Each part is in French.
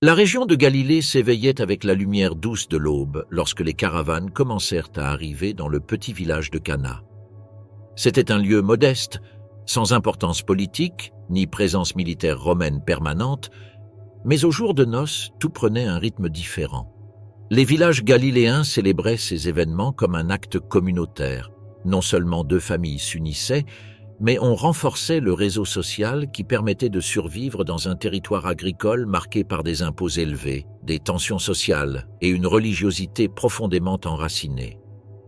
La région de Galilée s'éveillait avec la lumière douce de l'aube lorsque les caravanes commencèrent à arriver dans le petit village de Cana. C'était un lieu modeste, sans importance politique, ni présence militaire romaine permanente, mais au jour de noces, tout prenait un rythme différent. Les villages galiléens célébraient ces événements comme un acte communautaire. Non seulement deux familles s'unissaient, mais on renforçait le réseau social qui permettait de survivre dans un territoire agricole marqué par des impôts élevés, des tensions sociales et une religiosité profondément enracinée.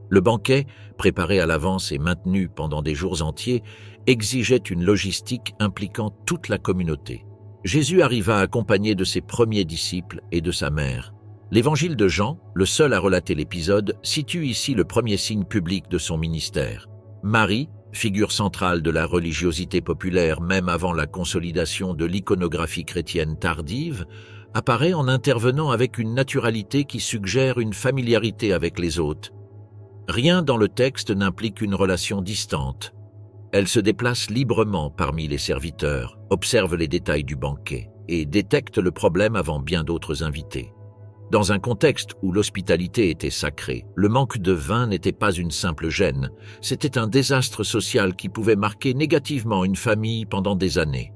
Le banquet, préparé à l'avance et maintenu pendant des jours entiers, exigeait une logistique impliquant toute la communauté. Jésus arriva accompagné de ses premiers disciples et de sa mère. L'évangile de Jean, le seul à relater l'épisode, situe ici le premier signe public de son ministère. Marie, figure centrale de la religiosité populaire même avant la consolidation de l'iconographie chrétienne tardive, apparaît en intervenant avec une naturalité qui suggère une familiarité avec les hôtes. Rien dans le texte n'implique une relation distante. Elle se déplace librement parmi les serviteurs, observe les détails du banquet et détecte le problème avant bien d'autres invités. Dans un contexte où l'hospitalité était sacrée, le manque de vin n'était pas une simple gêne, c'était un désastre social qui pouvait marquer négativement une famille pendant des années.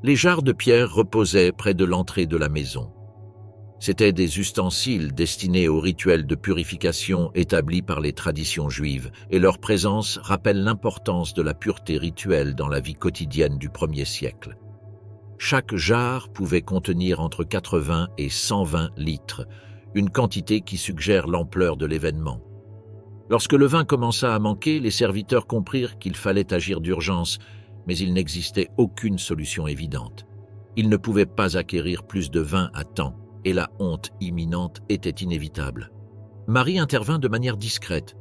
Les jarres de pierre reposaient près de l'entrée de la maison. C'étaient des ustensiles destinés au rituel de purification établi par les traditions juives, et leur présence rappelle l'importance de la pureté rituelle dans la vie quotidienne du 1er siècle. Chaque jarre pouvait contenir entre 80 et 120 litres, une quantité qui suggère l'ampleur de l'événement. Lorsque le vin commença à manquer, les serviteurs comprirent qu'il fallait agir d'urgence, mais il n'existait aucune solution évidente. Ils ne pouvaient pas acquérir plus de vin à temps, et la honte imminente était inévitable. Marie intervint de manière discrète.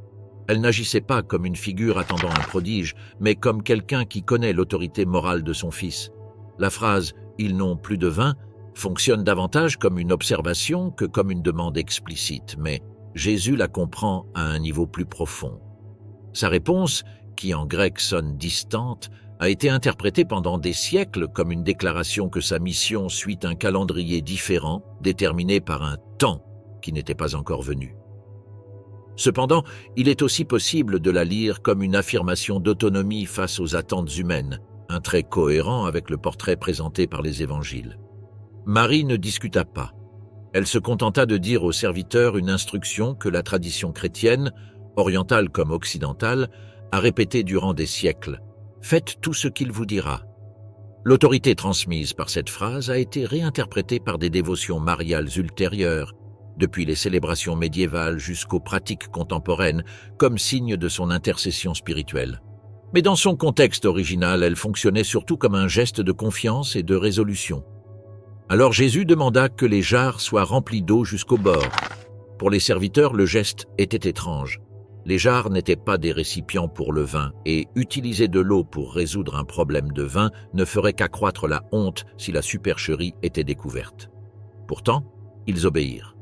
Elle n'agissait pas comme une figure attendant un prodige, mais comme quelqu'un qui connaît l'autorité morale de son fils. La phrase « ils n'ont plus de vin » fonctionne davantage comme une observation que comme une demande explicite, mais Jésus la comprend à un niveau plus profond. Sa réponse, qui en grec sonne distante, a été interprétée pendant des siècles comme une déclaration que sa mission suit un calendrier différent, déterminé par un temps qui n'était pas encore venu. Cependant, il est aussi possible de la lire comme une affirmation d'autonomie face aux attentes humaines, un trait cohérent avec le portrait présenté par les évangiles. Marie ne discuta pas. Elle se contenta de dire aux serviteurs une instruction que la tradition chrétienne, orientale comme occidentale, a répétée durant des siècles. « Faites tout ce qu'il vous dira ». L'autorité transmise par cette phrase a été réinterprétée par des dévotions mariales ultérieures, depuis les célébrations médiévales jusqu'aux pratiques contemporaines, comme signe de son intercession spirituelle. Mais dans son contexte original, elle fonctionnait surtout comme un geste de confiance et de résolution. Alors Jésus demanda que les jarres soient remplies d'eau jusqu'au bord. Pour les serviteurs, le geste était étrange. Les jarres n'étaient pas des récipients pour le vin, et utiliser de l'eau pour résoudre un problème de vin ne ferait qu'accroître la honte si la supercherie était découverte. Pourtant, ils obéirent.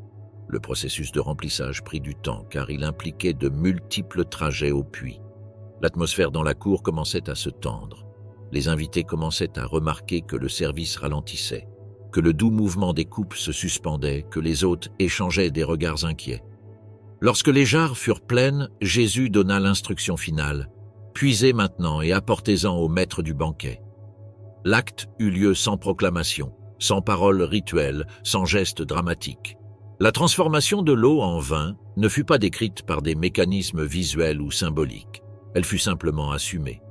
Le processus de remplissage prit du temps, car il impliquait de multiples trajets au puits. L'atmosphère dans la cour commençait à se tendre. Les invités commençaient à remarquer que le service ralentissait, que le doux mouvement des coupes se suspendait, que les hôtes échangeaient des regards inquiets. Lorsque les jarres furent pleines, Jésus donna l'instruction finale. « Puisez maintenant et apportez-en au maître du banquet. » L'acte eut lieu sans proclamation, sans paroles rituelles, sans gestes dramatiques. La transformation de l'eau en vin ne fut pas décrite par des mécanismes visuels ou symboliques. Elle fut simplement assumée.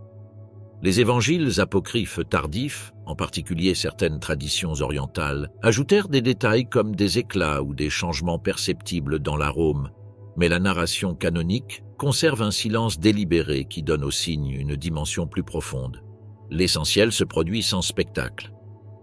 Les évangiles apocryphes tardifs, en particulier certaines traditions orientales, ajoutèrent des détails comme des éclats ou des changements perceptibles dans l'arôme, mais la narration canonique conserve un silence délibéré qui donne au signe une dimension plus profonde. L'essentiel se produit sans spectacle.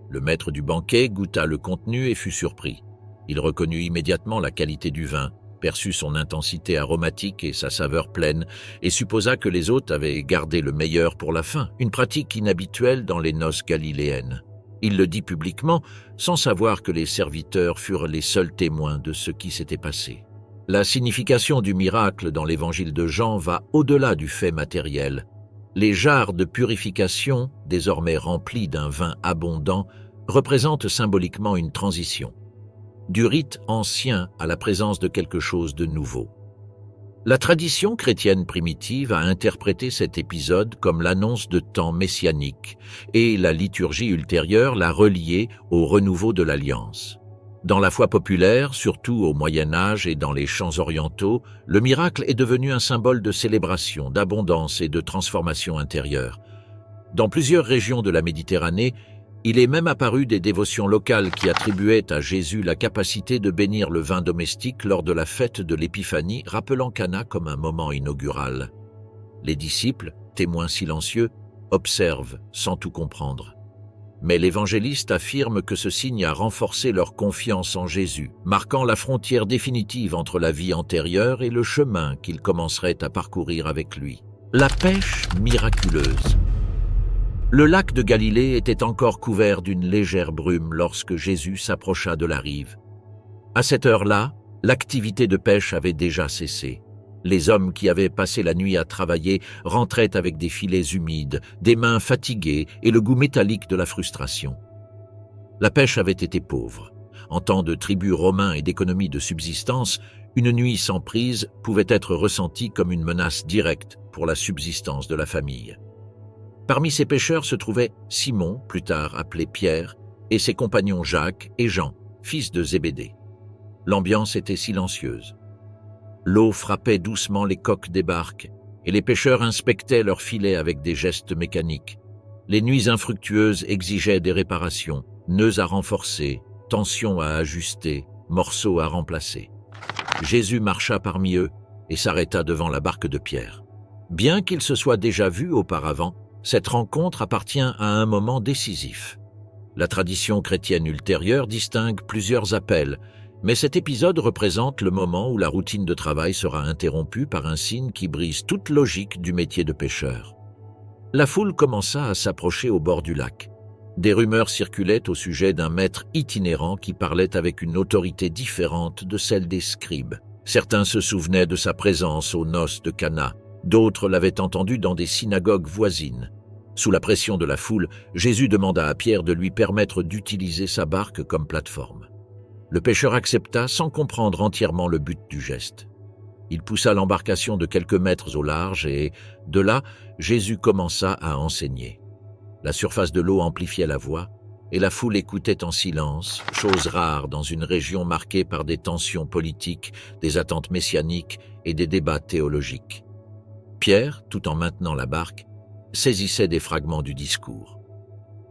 Le maître du banquet goûta le contenu et fut surpris. Il reconnut immédiatement la qualité du vin, perçut son intensité aromatique et sa saveur pleine, et supposa que les hôtes avaient gardé le meilleur pour la fin, une pratique inhabituelle dans les noces galiléennes. Il le dit publiquement, sans savoir que les serviteurs furent les seuls témoins de ce qui s'était passé. La signification du miracle dans l'évangile de Jean va au-delà du fait matériel. Les jarres de purification, désormais remplies d'un vin abondant, représentent symboliquement une transition. du rite ancien à la présence de quelque chose de nouveau. La tradition chrétienne primitive a interprété cet épisode comme l'annonce de temps messianiques et la liturgie ultérieure l'a relié au renouveau de l'Alliance. Dans la foi populaire, surtout au Moyen Âge et dans les chants orientaux, le miracle est devenu un symbole de célébration, d'abondance et de transformation intérieure. Dans plusieurs régions de la Méditerranée, il est même apparu des dévotions locales qui attribuaient à Jésus la capacité de bénir le vin domestique lors de la fête de l'Épiphanie, rappelant Cana comme un moment inaugural. Les disciples, témoins silencieux, observent sans tout comprendre. Mais l'évangéliste affirme que ce signe a renforcé leur confiance en Jésus, marquant la frontière définitive entre la vie antérieure et le chemin qu'ils commenceraient à parcourir avec lui. La pêche miraculeuse. Le lac de Galilée était encore couvert d'une légère brume lorsque Jésus s'approcha de la rive. À cette heure-là, l'activité de pêche avait déjà cessé. Les hommes qui avaient passé la nuit à travailler rentraient avec des filets humides, des mains fatiguées et le goût métallique de la frustration. La pêche avait été pauvre. En temps de tribut romain et d'économie de subsistance, une nuit sans prise pouvait être ressentie comme une menace directe pour la subsistance de la famille. Parmi ces pêcheurs se trouvaient Simon, plus tard appelé Pierre, et ses compagnons Jacques et Jean, fils de Zébédée. L'ambiance était silencieuse. L'eau frappait doucement les coques des barques, et les pêcheurs inspectaient leurs filets avec des gestes mécaniques. Les nuits infructueuses exigeaient des réparations, nœuds à renforcer, tensions à ajuster, morceaux à remplacer. Jésus marcha parmi eux et s'arrêta devant la barque de Pierre. Bien qu'il se soit déjà vu auparavant, cette rencontre appartient à un moment décisif. La tradition chrétienne ultérieure distingue plusieurs appels, mais cet épisode représente le moment où la routine de travail sera interrompue par un signe qui brise toute logique du métier de pêcheur. La foule commença à s'approcher au bord du lac. Des rumeurs circulaient au sujet d'un maître itinérant qui parlait avec une autorité différente de celle des scribes. Certains se souvenaient de sa présence aux noces de Cana. D'autres l'avaient entendu dans des synagogues voisines. Sous la pression de la foule, Jésus demanda à Pierre de lui permettre d'utiliser sa barque comme plateforme. Le pêcheur accepta sans comprendre entièrement le but du geste. Il poussa l'embarcation de quelques mètres au large et, de là, Jésus commença à enseigner. La surface de l'eau amplifiait la voix, et la foule écoutait en silence, chose rare dans une région marquée par des tensions politiques, des attentes messianiques et des débats théologiques. Pierre, tout en maintenant la barque, saisissait des fragments du discours.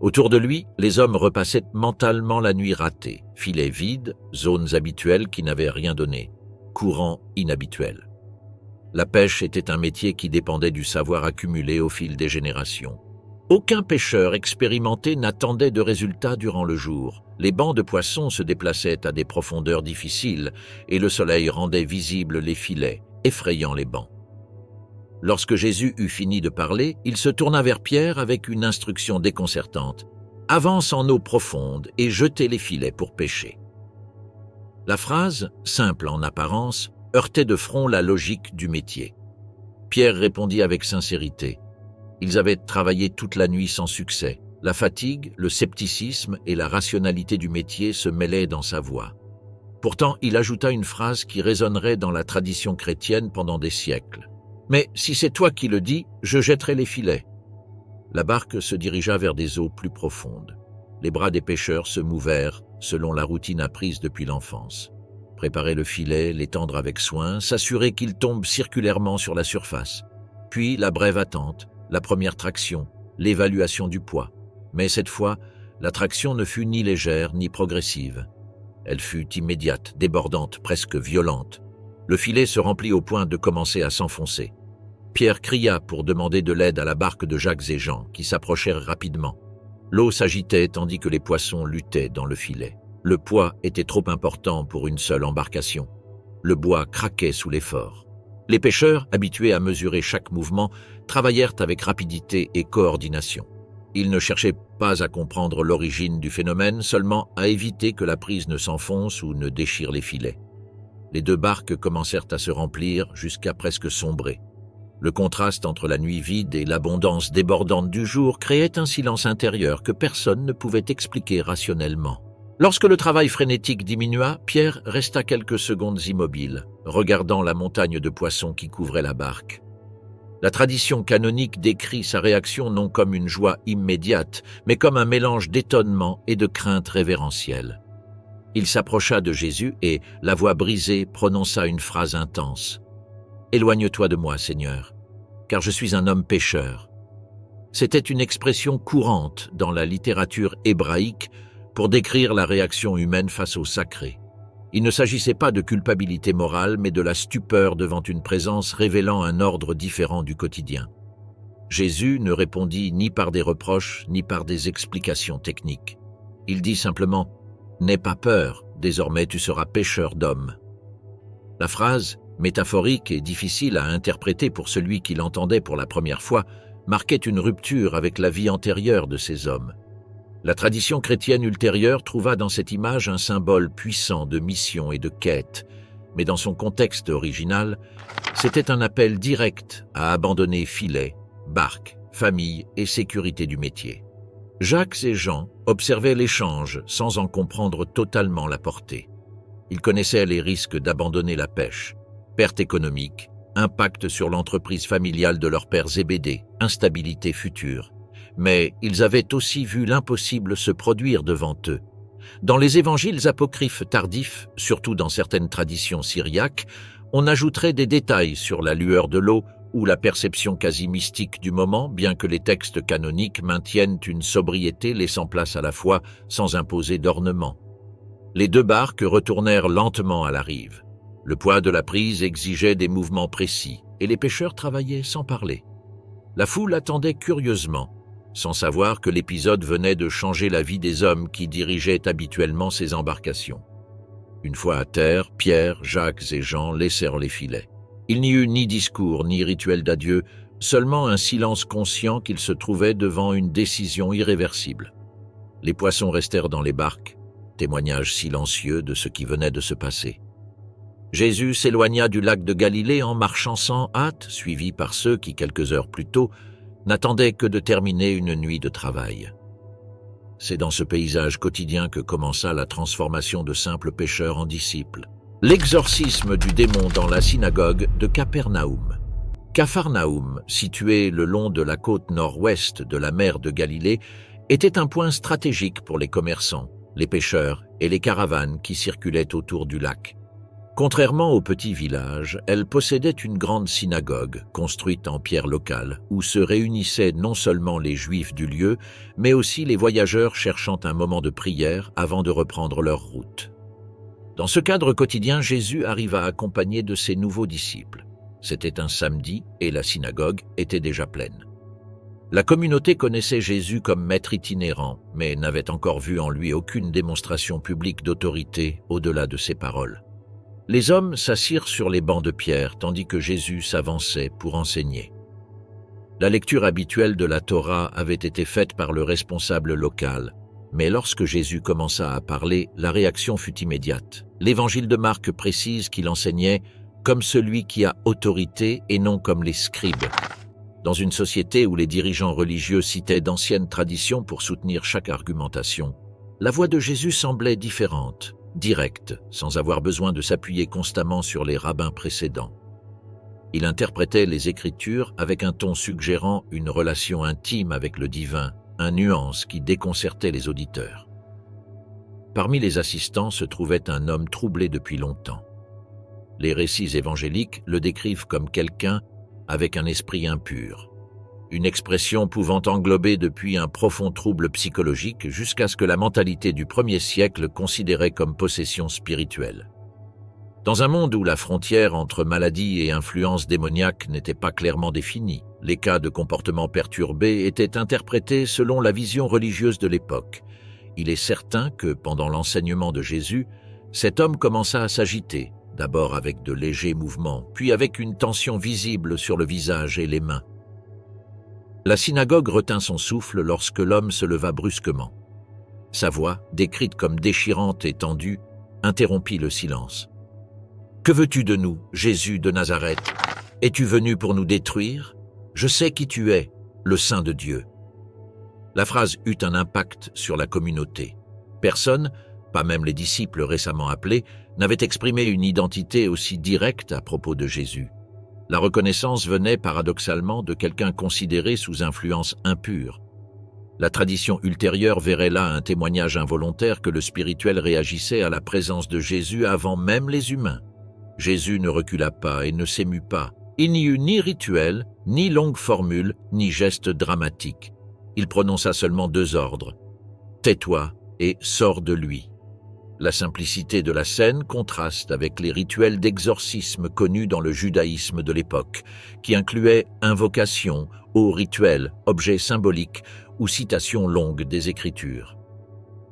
Autour de lui, les hommes repassaient mentalement la nuit ratée, filets vides, zones habituelles qui n'avaient rien donné, courants inhabituels. La pêche était un métier qui dépendait du savoir accumulé au fil des générations. Aucun pêcheur expérimenté n'attendait de résultats durant le jour. Les bancs de poissons se déplaçaient à des profondeurs difficiles et le soleil rendait visibles les filets, effrayant les bancs. Lorsque Jésus eut fini de parler, il se tourna vers Pierre avec une instruction déconcertante. « Avance en eau profonde et jetez les filets pour pêcher. » La phrase, simple en apparence, heurtait de front la logique du métier. Pierre répondit avec sincérité. Ils avaient travaillé toute la nuit sans succès. La fatigue, le scepticisme et la rationalité du métier se mêlaient dans sa voix. Pourtant, il ajouta une phrase qui résonnerait dans la tradition chrétienne pendant des siècles. « Mais si c'est toi qui le dis, je jetterai les filets. » La barque se dirigea vers des eaux plus profondes. Les bras des pêcheurs se mouvèrent selon la routine apprise depuis l'enfance. Préparer le filet, l'étendre avec soin, s'assurer qu'il tombe circulairement sur la surface. Puis la brève attente, la première traction, l'évaluation du poids. Mais cette fois, la traction ne fut ni légère ni progressive. Elle fut immédiate, débordante, presque violente. Le filet se remplit au point de commencer à s'enfoncer. Pierre cria pour demander de l'aide à la barque de Jacques et Jean, qui s'approchèrent rapidement. L'eau s'agitait tandis que les poissons luttaient dans le filet. Le poids était trop important pour une seule embarcation. Le bois craquait sous l'effort. Les pêcheurs, habitués à mesurer chaque mouvement, travaillèrent avec rapidité et coordination. Ils ne cherchaient pas à comprendre l'origine du phénomène, seulement à éviter que la prise ne s'enfonce ou ne déchire les filets. Les deux barques commencèrent à se remplir jusqu'à presque sombrer. Le contraste entre la nuit vide et l'abondance débordante du jour créait un silence intérieur que personne ne pouvait expliquer rationnellement. Lorsque le travail frénétique diminua, Pierre resta quelques secondes immobile, regardant la montagne de poissons qui couvrait la barque. La tradition canonique décrit sa réaction non comme une joie immédiate, mais comme un mélange d'étonnement et de crainte révérentielle. Il s'approcha de Jésus et, la voix brisée, prononça une phrase intense. « Éloigne-toi de moi, Seigneur, car je suis un homme pécheur. » C'était une expression courante dans la littérature hébraïque pour décrire la réaction humaine face au sacré. Il ne s'agissait pas de culpabilité morale, mais de la stupeur devant une présence révélant un ordre différent du quotidien. Jésus ne répondit ni par des reproches, ni par des explications techniques. Il dit simplement « N'aie pas peur, désormais tu seras pêcheur d'hommes ». La phrase, métaphorique et difficile à interpréter pour celui qui l'entendait pour la première fois, marquait une rupture avec la vie antérieure de ces hommes. La tradition chrétienne ultérieure trouva dans cette image un symbole puissant de mission et de quête, mais dans son contexte original, c'était un appel direct à abandonner filets, barques, famille et sécurité du métier. Jacques et Jean observaient l'échange sans en comprendre totalement la portée. Ils connaissaient les risques d'abandonner la pêche, perte économique, impact sur l'entreprise familiale de leur père Zébédée, instabilité future. Mais ils avaient aussi vu l'impossible se produire devant eux. Dans les évangiles apocryphes tardifs, surtout dans certaines traditions syriaques, on ajouterait des détails sur la lueur de l'eau ou la perception quasi mystique du moment, bien que les textes canoniques maintiennent une sobriété laissant place à la foi sans imposer d'ornement. Les deux barques retournèrent lentement à la rive. Le poids de la prise exigeait des mouvements précis, et les pêcheurs travaillaient sans parler. La foule attendait curieusement, sans savoir que l'épisode venait de changer la vie des hommes qui dirigeaient habituellement ces embarcations. Une fois à terre, Pierre, Jacques et Jean laissèrent les filets. Il n'y eut ni discours ni rituel d'adieu, seulement un silence conscient qu'ils se trouvaient devant une décision irréversible. Les poissons restèrent dans les barques, témoignage silencieux de ce qui venait de se passer. Jésus s'éloigna du lac de Galilée en marchant sans hâte, suivi par ceux qui, quelques heures plus tôt, n'attendaient que de terminer une nuit de travail. C'est dans ce paysage quotidien que commença la transformation de simples pêcheurs en disciples. L'exorcisme du démon dans la synagogue de Capernaum. Capharnaüm, situé le long de la côte nord-ouest de la mer de Galilée, était un point stratégique pour les commerçants, les pêcheurs et les caravanes qui circulaient autour du lac. Contrairement au petit village, elle possédait une grande synagogue, construite en pierre locale, où se réunissaient non seulement les Juifs du lieu, mais aussi les voyageurs cherchant un moment de prière avant de reprendre leur route. Dans ce cadre quotidien, Jésus arriva accompagné de ses nouveaux disciples. C'était un samedi et la synagogue était déjà pleine. La communauté connaissait Jésus comme maître itinérant, mais n'avait encore vu en lui aucune démonstration publique d'autorité au-delà de ses paroles. Les hommes s'assirent sur les bancs de pierre tandis que Jésus s'avançait pour enseigner. La lecture habituelle de la Torah avait été faite par le responsable local, mais lorsque Jésus commença à parler, la réaction fut immédiate. L'évangile de Marc précise qu'il enseignait comme celui qui a autorité et non comme les scribes. Dans une société où les dirigeants religieux citaient d'anciennes traditions pour soutenir chaque argumentation, la voix de Jésus semblait différente, directe, sans avoir besoin de s'appuyer constamment sur les rabbins précédents. Il interprétait les Écritures avec un ton suggérant une relation intime avec le divin, une nuance qui déconcertait les auditeurs. Parmi les assistants se trouvait un homme troublé depuis longtemps. Les récits évangéliques le décrivent comme quelqu'un avec un esprit impur, une expression pouvant englober depuis un profond trouble psychologique jusqu'à ce que la mentalité du 1er siècle considérait comme possession spirituelle. Dans un monde où la frontière entre maladie et influence démoniaque n'était pas clairement définie, les cas de comportement perturbé étaient interprétés selon la vision religieuse de l'époque. Il est certain que, pendant l'enseignement de Jésus, cet homme commença à s'agiter, d'abord avec de légers mouvements, puis avec une tension visible sur le visage et les mains. La synagogue retint son souffle lorsque l'homme se leva brusquement. Sa voix, décrite comme déchirante et tendue, interrompit le silence. « Que veux-tu de nous, Jésus de Nazareth? Es-tu venu pour nous détruire? Je sais qui tu es, le Saint de Dieu. » La phrase eut un impact sur la communauté. Personne, Pas même les disciples récemment appelés n'avaient exprimé une identité aussi directe à propos de Jésus. La reconnaissance venait paradoxalement de quelqu'un considéré sous influence impure. La tradition ultérieure verrait là un témoignage involontaire que le spirituel réagissait à la présence de Jésus avant même les humains. Jésus ne recula pas et ne s'émut pas. Il n'y eut ni rituel, ni longue formule, ni geste dramatique. Il prononça seulement 2 ordres. « Tais-toi et sors de lui ». La simplicité de la scène contraste avec les rituels d'exorcisme connus dans le judaïsme de l'époque, qui incluaient invocations, hauts rituels, objets symboliques ou citations longues des Écritures.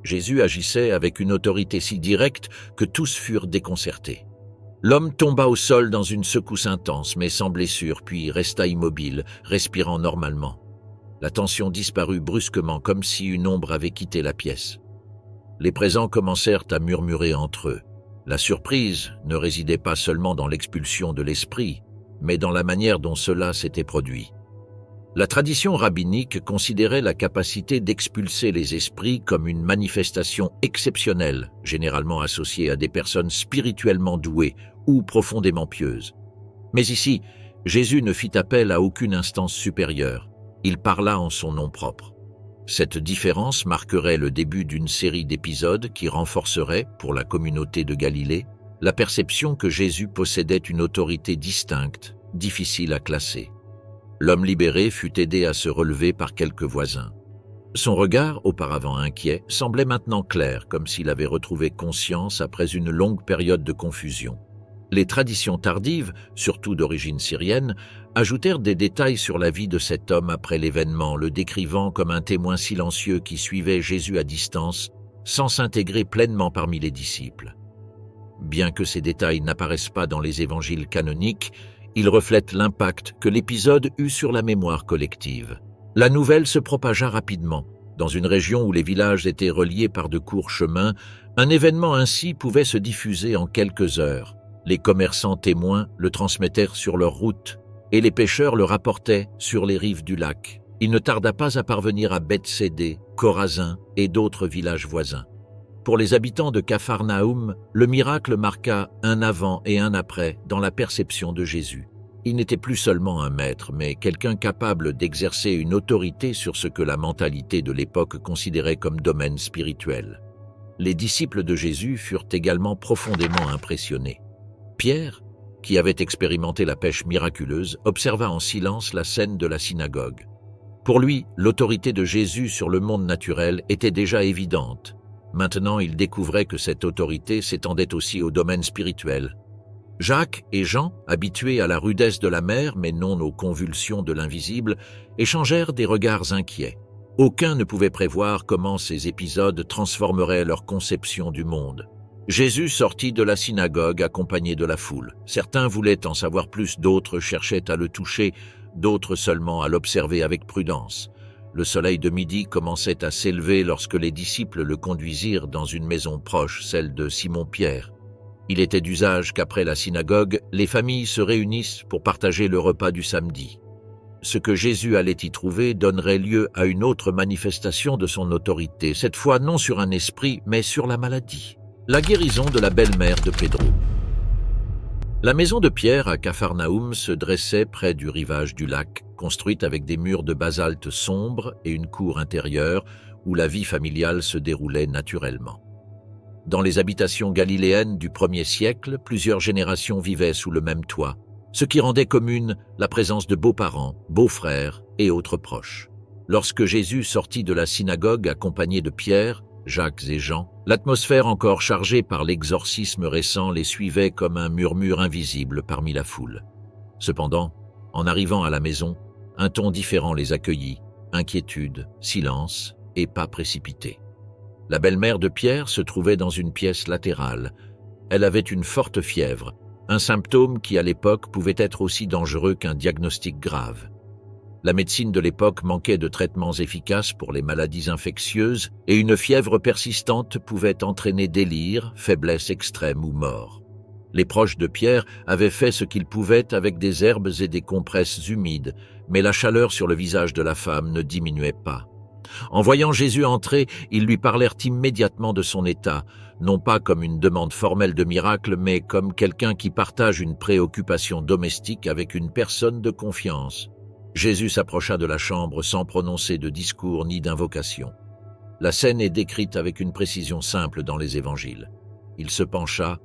Jésus agissait avec une autorité si directe que tous furent déconcertés. L'homme tomba au sol dans une secousse intense, mais sans blessure, puis resta immobile, respirant normalement. La tension disparut brusquement, comme si une ombre avait quitté la pièce. Les présents commencèrent à murmurer entre eux. La surprise ne résidait pas seulement dans l'expulsion de l'esprit, mais dans la manière dont cela s'était produit. La tradition rabbinique considérait la capacité d'expulser les esprits comme une manifestation exceptionnelle, généralement associée à des personnes spirituellement douées ou profondément pieuses. Mais ici, Jésus ne fit appel à aucune instance supérieure. Il parla en son nom propre. Cette différence marquerait le début d'une série d'épisodes qui renforcerait, pour la communauté de Galilée, la perception que Jésus possédait une autorité distincte, difficile à classer. L'homme libéré fut aidé à se relever par quelques voisins. Son regard, auparavant inquiet, semblait maintenant clair, comme s'il avait retrouvé conscience après une longue période de confusion. Les traditions tardives, surtout d'origine syrienne, ajoutèrent des détails sur la vie de cet homme après l'événement, le décrivant comme un témoin silencieux qui suivait Jésus à distance, sans s'intégrer pleinement parmi les disciples. Bien que ces détails n'apparaissent pas dans les évangiles canoniques, ils reflètent l'impact que l'épisode eut sur la mémoire collective. La nouvelle se propagea rapidement. Dans une région où les villages étaient reliés par de courts chemins, un événement ainsi pouvait se diffuser en quelques heures. Les commerçants témoins le transmettèrent sur leur route, et les pêcheurs le rapportaient sur les rives du lac. Il ne tarda pas à parvenir à Bethsédé, Chorazin et d'autres villages voisins. Pour les habitants de Capharnaüm, le miracle marqua un avant et un après dans la perception de Jésus. Il n'était plus seulement un maître, mais quelqu'un capable d'exercer une autorité sur ce que la mentalité de l'époque considérait comme domaine spirituel. Les disciples de Jésus furent également profondément impressionnés. Pierre, qui avait expérimenté la pêche miraculeuse, observa en silence la scène de la synagogue. Pour lui, l'autorité de Jésus sur le monde naturel était déjà évidente. Maintenant, il découvrait que cette autorité s'étendait aussi au domaine spirituel. Jacques et Jean, habitués à la rudesse de la mer mais non aux convulsions de l'invisible, échangèrent des regards inquiets. Aucun ne pouvait prévoir comment ces épisodes transformeraient leur conception du monde. Jésus sortit de la synagogue accompagné de la foule. Certains voulaient en savoir plus, d'autres cherchaient à le toucher, d'autres seulement à l'observer avec prudence. Le soleil de midi commençait à s'élever lorsque les disciples le conduisirent dans une maison proche, celle de Simon-Pierre. Il était d'usage qu'après la synagogue, les familles se réunissent pour partager le repas du samedi. Ce que Jésus allait y trouver donnerait lieu à une autre manifestation de son autorité, cette fois non sur un esprit, mais sur la maladie. La guérison de la belle-mère de Pedro. La maison de Pierre à Capharnaüm se dressait près du rivage du lac, construite avec des murs de basalte sombre et une cour intérieure où la vie familiale se déroulait naturellement. Dans les habitations galiléennes du 1er siècle, plusieurs générations vivaient sous le même toit, ce qui rendait commune la présence de beaux-parents, beaux-frères et autres proches. Lorsque Jésus sortit de la synagogue accompagné de Pierre, Jacques et Jean, l'atmosphère encore chargée par l'exorcisme récent les suivait comme un murmure invisible parmi la foule. Cependant, en arrivant à la maison, un ton différent les accueillit, inquiétude, silence et pas précipité. La belle-mère de Pierre se trouvait dans une pièce latérale. Elle avait une forte fièvre, un symptôme qui à l'époque pouvait être aussi dangereux qu'un diagnostic grave. La médecine de l'époque manquait de traitements efficaces pour les maladies infectieuses et une fièvre persistante pouvait entraîner délire, faiblesse extrême ou mort. Les proches de Pierre avaient fait ce qu'ils pouvaient avec des herbes et des compresses humides, mais la chaleur sur le visage de la femme ne diminuait pas. En voyant Jésus entrer, ils lui parlèrent immédiatement de son état, non pas comme une demande formelle de miracle, mais comme quelqu'un qui partage une préoccupation domestique avec une personne de confiance. Jésus s'approcha de la chambre sans prononcer de discours ni d'invocation. La scène est décrite avec une précision simple dans les évangiles. Il se pencha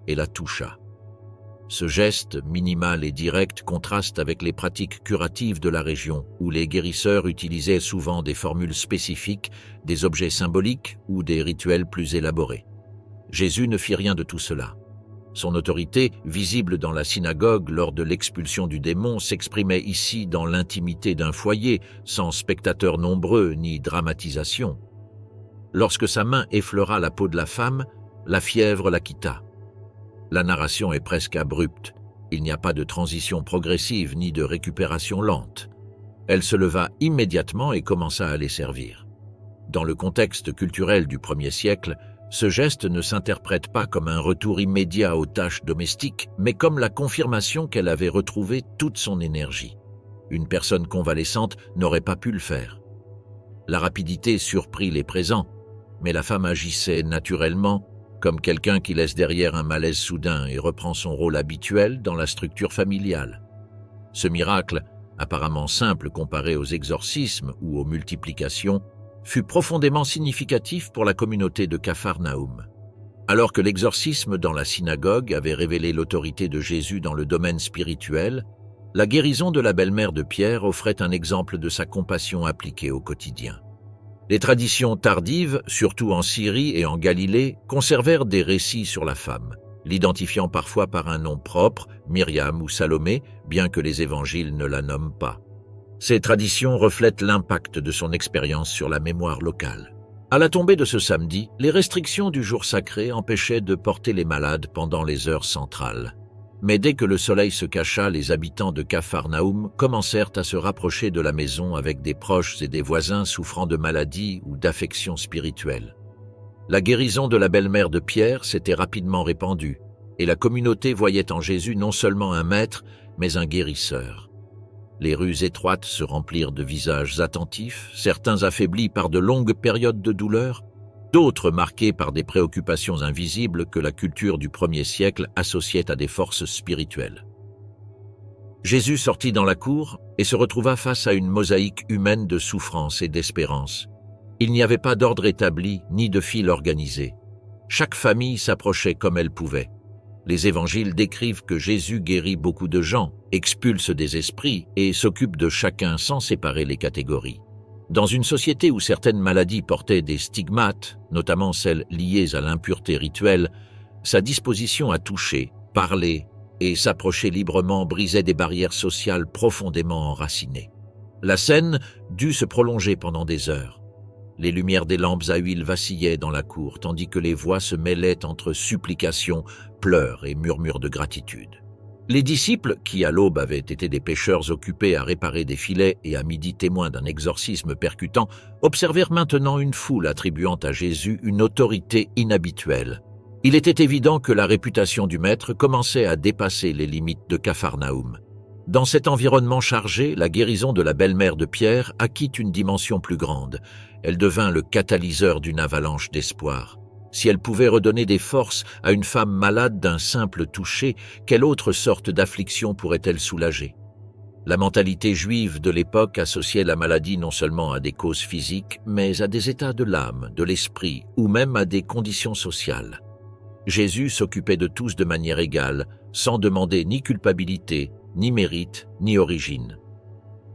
et la toucha. Ce geste minimal et direct contraste avec les pratiques curatives de la région, où les guérisseurs utilisaient souvent des formules spécifiques, des objets symboliques ou des rituels plus élaborés. Jésus ne fit rien de tout cela. Son autorité, visible dans la synagogue lors de l'expulsion du démon, s'exprimait ici dans l'intimité d'un foyer, sans spectateurs nombreux ni dramatisation. Lorsque sa main effleura la peau de la femme, la fièvre la quitta. La narration est presque abrupte. Il n'y a pas de transition progressive ni de récupération lente. Elle se leva immédiatement et commença à les servir. Dans le contexte culturel du 1er siècle, ce geste ne s'interprète pas comme un retour immédiat aux tâches domestiques, mais comme la confirmation qu'elle avait retrouvé toute son énergie. Une personne convalescente n'aurait pas pu le faire. La rapidité surprit les présents, mais la femme agissait naturellement, comme quelqu'un qui laisse derrière un malaise soudain et reprend son rôle habituel dans la structure familiale. Ce miracle, apparemment simple comparé aux exorcismes ou aux multiplications, fut profondément significatif pour la communauté de Capharnaüm. Alors que l'exorcisme dans la synagogue avait révélé l'autorité de Jésus dans le domaine spirituel, la guérison de la belle-mère de Pierre offrait un exemple de sa compassion appliquée au quotidien. Les traditions tardives, surtout en Syrie et en Galilée, conservèrent des récits sur la femme, l'identifiant parfois par un nom propre, Myriam ou Salomé, bien que les évangiles ne la nomment pas. Ces traditions reflètent l'impact de son expérience sur la mémoire locale. À la tombée de ce samedi, les restrictions du jour sacré empêchaient de porter les malades pendant les heures centrales. Mais dès que le soleil se cacha, les habitants de Capharnaüm commencèrent à se rapprocher de la maison avec des proches et des voisins souffrant de maladies ou d'affections spirituelles. La guérison de la belle-mère de Pierre s'était rapidement répandue, et la communauté voyait en Jésus non seulement un maître, mais un guérisseur. Les rues étroites se remplirent de visages attentifs, certains affaiblis par de longues périodes de douleur, d'autres marqués par des préoccupations invisibles que la culture du 1er siècle associait à des forces spirituelles. Jésus sortit dans la cour et se retrouva face à une mosaïque humaine de souffrance et d'espérance. Il n'y avait pas d'ordre établi ni de file organisée. Chaque famille s'approchait comme elle pouvait. Les évangiles décrivent que Jésus guérit beaucoup de gens, expulse des esprits et s'occupe de chacun sans séparer les catégories. Dans une société où certaines maladies portaient des stigmates, notamment celles liées à l'impureté rituelle, sa disposition à toucher, parler et s'approcher librement brisait des barrières sociales profondément enracinées. La scène dut se prolonger pendant des heures. Les lumières des lampes à huile vacillaient dans la cour, tandis que les voix se mêlaient entre supplications, pleurs et murmures de gratitude. Les disciples, qui à l'aube avaient été des pêcheurs occupés à réparer des filets et à midi témoins d'un exorcisme percutant, observèrent maintenant une foule attribuant à Jésus une autorité inhabituelle. Il était évident que la réputation du maître commençait à dépasser les limites de Capharnaüm. Dans cet environnement chargé, la guérison de la belle-mère de Pierre acquit une dimension plus grande. Elle devint le catalyseur d'une avalanche d'espoir. Si elle pouvait redonner des forces à une femme malade d'un simple toucher, quelle autre sorte d'affliction pourrait-elle soulager? La mentalité juive de l'époque associait la maladie non seulement à des causes physiques, mais à des états de l'âme, de l'esprit, ou même à des conditions sociales. Jésus s'occupait de tous de manière égale, sans demander ni culpabilité, ni mérite, ni origine.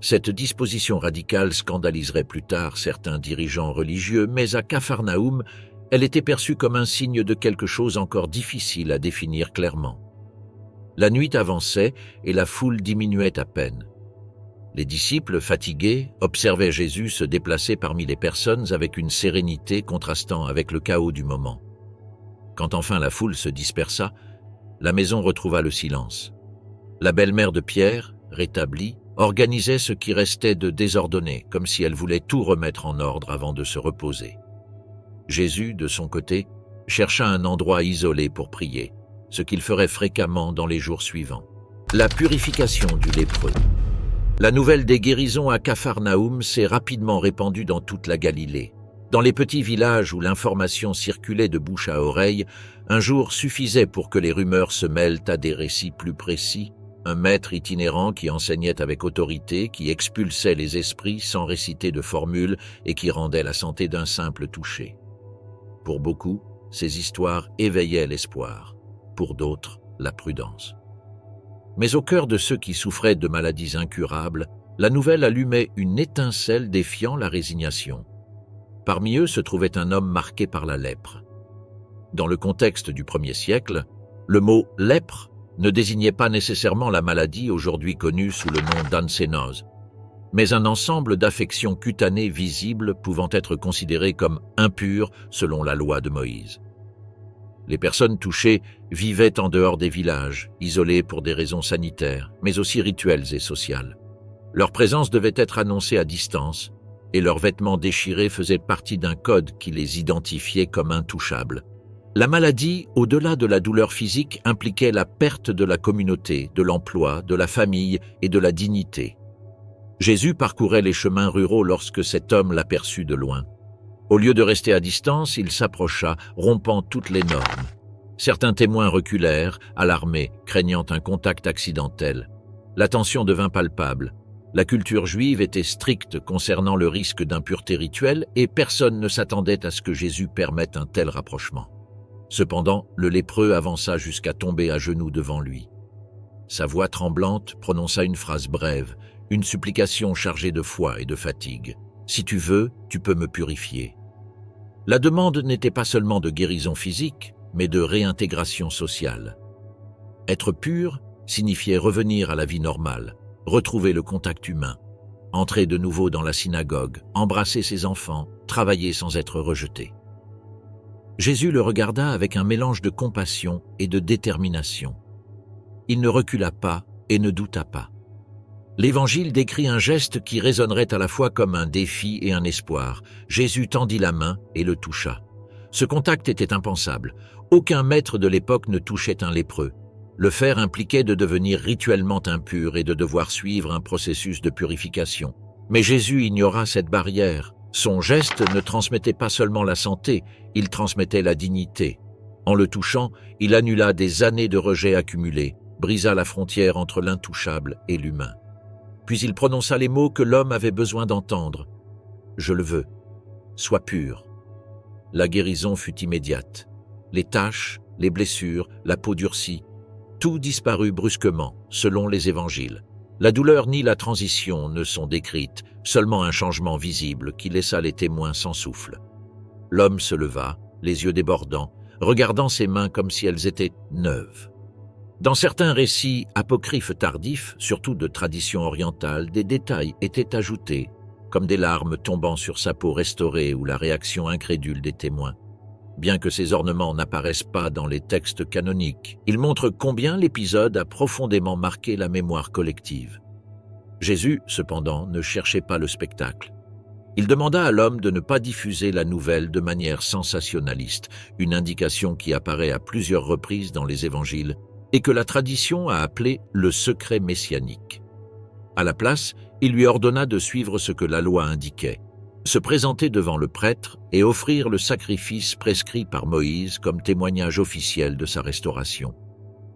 Cette disposition radicale scandaliserait plus tard certains dirigeants religieux, mais à Capharnaüm, elle était perçue comme un signe de quelque chose encore difficile à définir clairement. La nuit avançait et la foule diminuait à peine. Les disciples, fatigués, observaient Jésus se déplacer parmi les personnes avec une sérénité contrastant avec le chaos du moment. Quand enfin la foule se dispersa, la maison retrouva le silence. La belle-mère de Pierre, rétablie, organisait ce qui restait de désordonné, comme si elle voulait tout remettre en ordre avant de se reposer. Jésus, de son côté, chercha un endroit isolé pour prier, ce qu'il ferait fréquemment dans les jours suivants. La purification du lépreux. La nouvelle des guérisons à Capharnaüm s'est rapidement répandue dans toute la Galilée. Dans les petits villages où l'information circulait de bouche à oreille, un jour suffisait pour que les rumeurs se mêlent à des récits plus précis, un maître itinérant qui enseignait avec autorité, qui expulsait les esprits sans réciter de formule et qui rendait la santé d'un simple touché. Pour beaucoup, ces histoires éveillaient l'espoir, pour d'autres, la prudence. Mais au cœur de ceux qui souffraient de maladies incurables, la nouvelle allumait une étincelle défiant la résignation. Parmi eux se trouvait un homme marqué par la lèpre. Dans le contexte du 1er siècle, le mot « lèpre » ne désignait pas nécessairement la maladie aujourd'hui connue sous le nom d'ancénose, mais un ensemble d'affections cutanées visibles pouvant être considérées comme impures selon la loi de Moïse. Les personnes touchées vivaient en dehors des villages, isolées pour des raisons sanitaires, mais aussi rituelles et sociales. Leur présence devait être annoncée à distance, et leurs vêtements déchirés faisaient partie d'un code qui les identifiait comme intouchables. La maladie, au-delà de la douleur physique, impliquait la perte de la communauté, de l'emploi, de la famille et de la dignité. Jésus parcourait les chemins ruraux lorsque cet homme l'aperçut de loin. Au lieu de rester à distance, il s'approcha, rompant toutes les normes. Certains témoins reculèrent, alarmés, craignant un contact accidentel. La tension devint palpable. La culture juive était stricte concernant le risque d'impureté rituelle et personne ne s'attendait à ce que Jésus permette un tel rapprochement. Cependant, le lépreux avança jusqu'à tomber à genoux devant lui. Sa voix tremblante prononça une phrase brève, une supplication chargée de foi et de fatigue. « Si tu veux, tu peux me purifier. » La demande n'était pas seulement de guérison physique, mais de réintégration sociale. Être pur signifiait revenir à la vie normale, retrouver le contact humain, entrer de nouveau dans la synagogue, embrasser ses enfants, travailler sans être rejeté. Jésus le regarda avec un mélange de compassion et de détermination. Il ne recula pas et ne douta pas. L'Évangile décrit un geste qui résonnerait à la fois comme un défi et un espoir. Jésus tendit la main et le toucha. Ce contact était impensable. Aucun maître de l'époque ne touchait un lépreux. Le faire impliquait de devenir rituellement impur et de devoir suivre un processus de purification. Mais Jésus ignora cette barrière. Son geste ne transmettait pas seulement la santé, il transmettait la dignité. En le touchant, il annula des années de rejet accumulés, brisa la frontière entre l'intouchable et l'humain. Puis il prononça les mots que l'homme avait besoin d'entendre. « Je le veux. Sois pur. » La guérison fut immédiate. Les taches, les blessures, la peau durcie, tout disparut brusquement, selon les évangiles. La douleur ni la transition ne sont décrites, seulement un changement visible qui laissa les témoins sans souffle. L'homme se leva, les yeux débordants, regardant ses mains comme si elles étaient neuves. Dans certains récits apocryphes tardifs, surtout de tradition orientale, des détails étaient ajoutés, comme des larmes tombant sur sa peau restaurée ou la réaction incrédule des témoins. Bien que ces ornements n'apparaissent pas dans les textes canoniques, ils montrent combien l'épisode a profondément marqué la mémoire collective. Jésus, cependant, ne cherchait pas le spectacle. Il demanda à l'homme de ne pas diffuser la nouvelle de manière sensationnaliste, une indication qui apparaît à plusieurs reprises dans les évangiles, et que la tradition a appelé le secret messianique. À la place, il lui ordonna de suivre ce que la loi indiquait, se présenter devant le prêtre et offrir le sacrifice prescrit par Moïse comme témoignage officiel de sa restauration.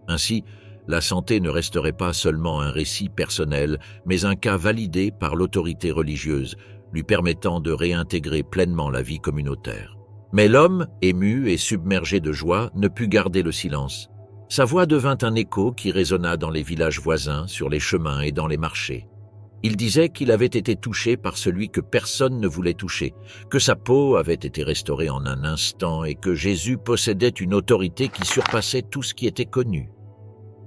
Ainsi, la santé ne resterait pas seulement un récit personnel, mais un cas validé par l'autorité religieuse, lui permettant de réintégrer pleinement la vie communautaire. Mais l'homme, ému et submergé de joie, ne put garder le silence. Sa voix devint un écho qui résonna dans les villages voisins, sur les chemins et dans les marchés. Il disait qu'il avait été touché par celui que personne ne voulait toucher, que sa peau avait été restaurée en un instant et que Jésus possédait une autorité qui surpassait tout ce qui était connu.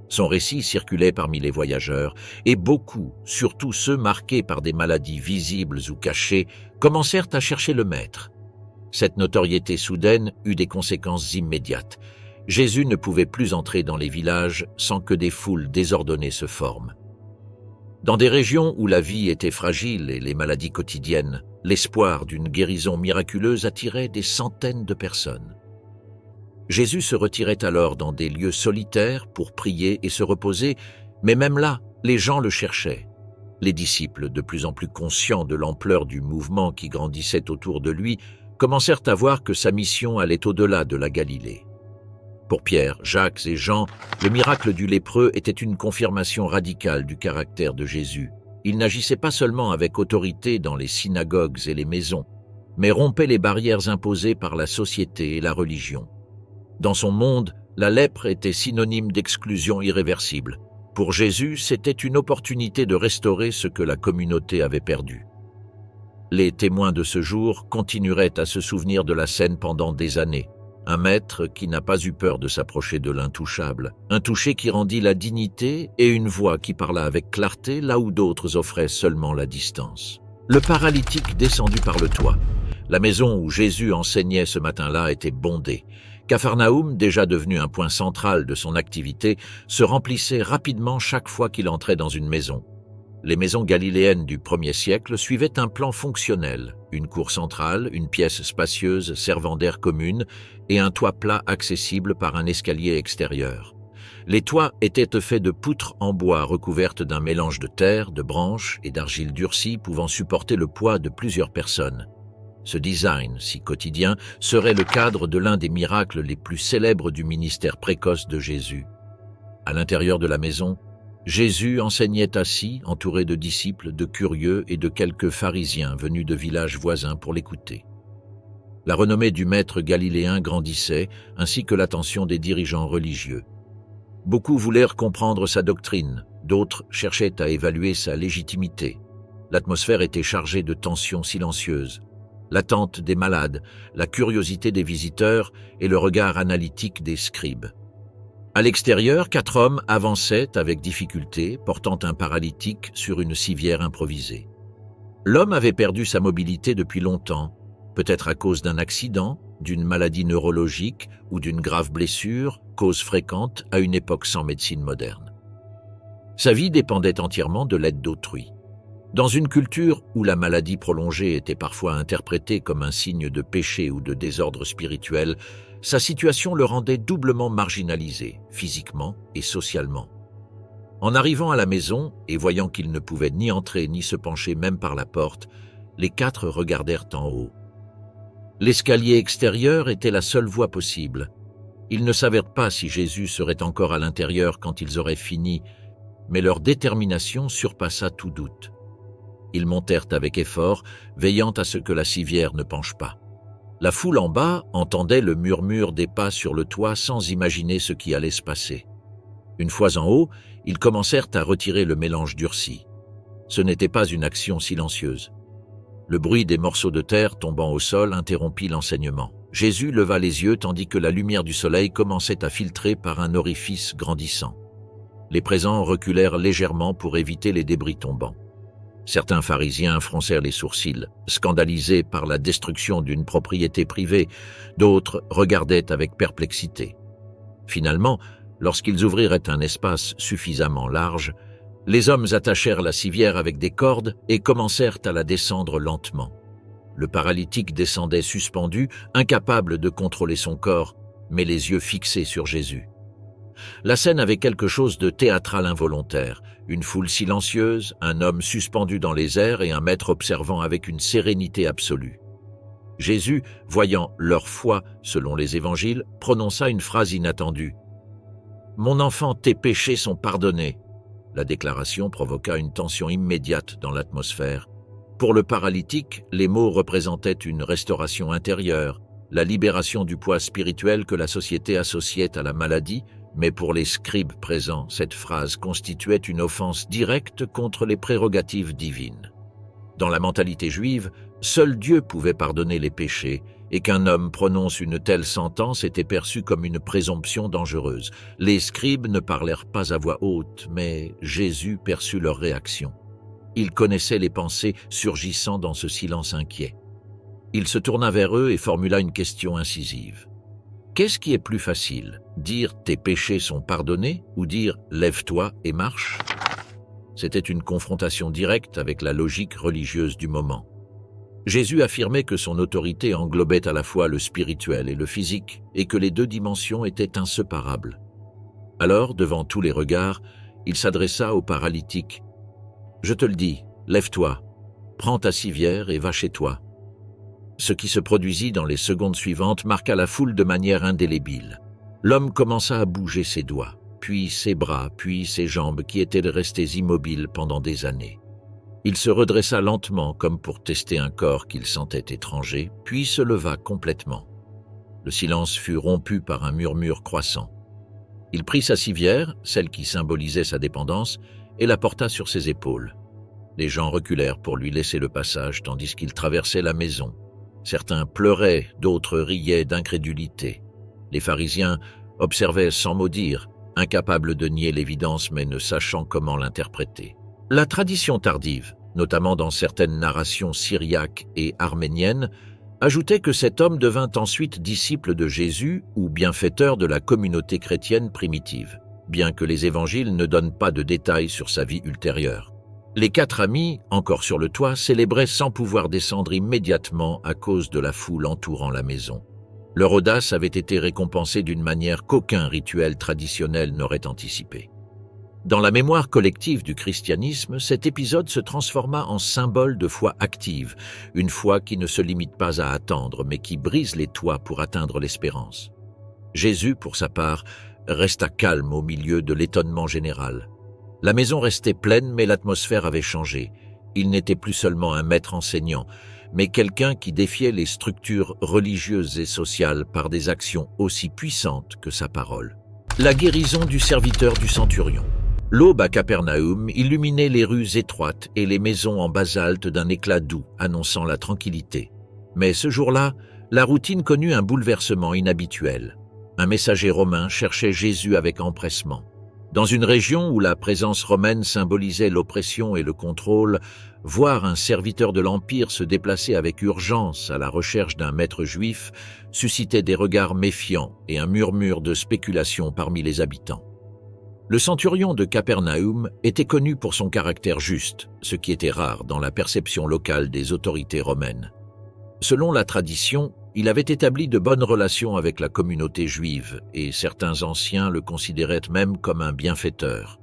Son récit circulait parmi les voyageurs et beaucoup, surtout ceux marqués par des maladies visibles ou cachées, commencèrent à chercher le maître. Cette notoriété soudaine eut des conséquences immédiates. Jésus ne pouvait plus entrer dans les villages sans que des foules désordonnées se forment. Dans des régions où la vie était fragile et les maladies quotidiennes, l'espoir d'une guérison miraculeuse attirait des centaines de personnes. Jésus se retirait alors dans des lieux solitaires pour prier et se reposer, mais même là, les gens le cherchaient. Les disciples, de plus en plus conscients de l'ampleur du mouvement qui grandissait autour de lui, commencèrent à voir que sa mission allait au-delà de la Galilée. Pour Pierre, Jacques et Jean, le miracle du lépreux était une confirmation radicale du caractère de Jésus. Il n'agissait pas seulement avec autorité dans les synagogues et les maisons, mais rompait les barrières imposées par la société et la religion. Dans son monde, la lèpre était synonyme d'exclusion irréversible. Pour Jésus, c'était une opportunité de restaurer ce que la communauté avait perdu. Les témoins de ce jour continueraient à se souvenir de la scène pendant des années. Un maître qui n'a pas eu peur de s'approcher de l'intouchable, un toucher qui rendit la dignité et une voix qui parla avec clarté là où d'autres offraient seulement la distance. Le paralytique descendu par le toit. La maison où Jésus enseignait ce matin-là était bondée. Capharnaüm, déjà devenu un point central de son activité, se remplissait rapidement chaque fois qu'il entrait dans une maison. Les maisons galiléennes du 1er siècle suivaient un plan fonctionnel, une cour centrale, une pièce spacieuse servant d'aire commune et un toit plat accessible par un escalier extérieur. Les toits étaient faits de poutres en bois recouvertes d'un mélange de terre, de branches et d'argile durcie pouvant supporter le poids de plusieurs personnes. Ce design, si quotidien, serait le cadre de l'un des miracles les plus célèbres du ministère précoce de Jésus. À l'intérieur de la maison, Jésus enseignait assis, entouré de disciples, de curieux et de quelques pharisiens venus de villages voisins pour l'écouter. La renommée du maître galiléen grandissait, ainsi que l'attention des dirigeants religieux. Beaucoup voulèrent comprendre sa doctrine, d'autres cherchaient à évaluer sa légitimité. L'atmosphère était chargée de tensions silencieuses. L'attente des malades, la curiosité des visiteurs et le regard analytique des scribes. À l'extérieur, 4 hommes avançaient avec difficulté, portant un paralytique sur une civière improvisée. L'homme avait perdu sa mobilité depuis longtemps, peut-être à cause d'un accident, d'une maladie neurologique ou d'une grave blessure, cause fréquente à une époque sans médecine moderne. Sa vie dépendait entièrement de l'aide d'autrui. Dans une culture où la maladie prolongée était parfois interprétée comme un signe de péché ou de désordre spirituel, sa situation le rendait doublement marginalisé, physiquement et socialement. En arrivant à la maison et voyant qu'il ne pouvait ni entrer ni se pencher même par la porte, les 4 regardèrent en haut. L'escalier extérieur était la seule voie possible. Ils ne savaient pas si Jésus serait encore à l'intérieur quand ils auraient fini, mais leur détermination surpassa tout doute. Ils montèrent avec effort, veillant à ce que la civière ne penche pas. La foule en bas entendait le murmure des pas sur le toit sans imaginer ce qui allait se passer. Une fois en haut, ils commencèrent à retirer le mélange durci. Ce n'était pas une action silencieuse. Le bruit des morceaux de terre tombant au sol interrompit l'enseignement. Jésus leva les yeux tandis que la lumière du soleil commençait à filtrer par un orifice grandissant. Les présents reculèrent légèrement pour éviter les débris tombants. Certains pharisiens froncèrent les sourcils, scandalisés par la destruction d'une propriété privée. D'autres regardaient avec perplexité. Finalement, lorsqu'ils ouvriraient un espace suffisamment large, les hommes attachèrent la civière avec des cordes et commencèrent à la descendre lentement. Le paralytique descendait suspendu, incapable de contrôler son corps, mais les yeux fixés sur Jésus. La scène avait quelque chose de théâtral involontaire, une foule silencieuse, un homme suspendu dans les airs et un maître observant avec une sérénité absolue. Jésus, voyant leur foi selon les évangiles, prononça une phrase inattendue. « Mon enfant, tes péchés sont pardonnés ». La déclaration provoqua une tension immédiate dans l'atmosphère. Pour le paralytique, les mots représentaient une restauration intérieure, la libération du poids spirituel que la société associait à la maladie, mais pour les scribes présents, cette phrase constituait une offense directe contre les prérogatives divines. Dans la mentalité juive, seul Dieu pouvait pardonner les péchés, et qu'un homme prononce une telle sentence était perçu comme une présomption dangereuse. Les scribes ne parlèrent pas à voix haute, mais Jésus perçut leur réaction. Il connaissait les pensées surgissant dans ce silence inquiet. Il se tourna vers eux et formula une question incisive. Qu'est-ce qui est plus facile, dire « tes péchés sont pardonnés » ou dire « lève-toi et marche » C'était une confrontation directe avec la logique religieuse du moment. Jésus affirmait que son autorité englobait à la fois le spirituel et le physique et que les 2 dimensions étaient inséparables. Alors, devant tous les regards, il s'adressa au paralytique. « Je te le dis, lève-toi, prends ta civière et va chez toi. » Ce qui se produisit dans les secondes suivantes marqua la foule de manière indélébile. L'homme commença à bouger ses doigts, puis ses bras, puis ses jambes qui étaient restés immobiles pendant des années. Il se redressa lentement comme pour tester un corps qu'il sentait étranger, puis se leva complètement. Le silence fut rompu par un murmure croissant. Il prit sa civière, celle qui symbolisait sa dépendance, et la porta sur ses épaules. Les gens reculèrent pour lui laisser le passage tandis qu'il traversait la maison. Certains pleuraient, d'autres riaient d'incrédulité. Les pharisiens observaient sans mot dire, incapables de nier l'évidence mais ne sachant comment l'interpréter. La tradition tardive, notamment dans certaines narrations syriaques et arméniennes, ajoutait que cet homme devint ensuite disciple de Jésus ou bienfaiteur de la communauté chrétienne primitive, bien que les évangiles ne donnent pas de détails sur sa vie ultérieure. Les 4 amis, encore sur le toit, célébraient sans pouvoir descendre immédiatement à cause de la foule entourant la maison. Leur audace avait été récompensée d'une manière qu'aucun rituel traditionnel n'aurait anticipée. Dans la mémoire collective du christianisme, cet épisode se transforma en symbole de foi active, une foi qui ne se limite pas à attendre, mais qui brise les toits pour atteindre l'espérance. Jésus, pour sa part, resta calme au milieu de l'étonnement général. La maison restait pleine, mais l'atmosphère avait changé. Il n'était plus seulement un maître enseignant, mais quelqu'un qui défiait les structures religieuses et sociales par des actions aussi puissantes que sa parole. La guérison du serviteur du centurion. L'aube à Capernaum illuminait les rues étroites et les maisons en basalte d'un éclat doux, annonçant la tranquillité. Mais ce jour-là, la routine connut un bouleversement inhabituel. Un messager romain cherchait Jésus avec empressement. Dans une région où la présence romaine symbolisait l'oppression et le contrôle, voir un serviteur de l'Empire se déplacer avec urgence à la recherche d'un maître juif suscitait des regards méfiants et un murmure de spéculation parmi les habitants. Le centurion de Capernaum était connu pour son caractère juste, ce qui était rare dans la perception locale des autorités romaines. Selon la tradition, il avait établi de bonnes relations avec la communauté juive et certains anciens le considéraient même comme un bienfaiteur.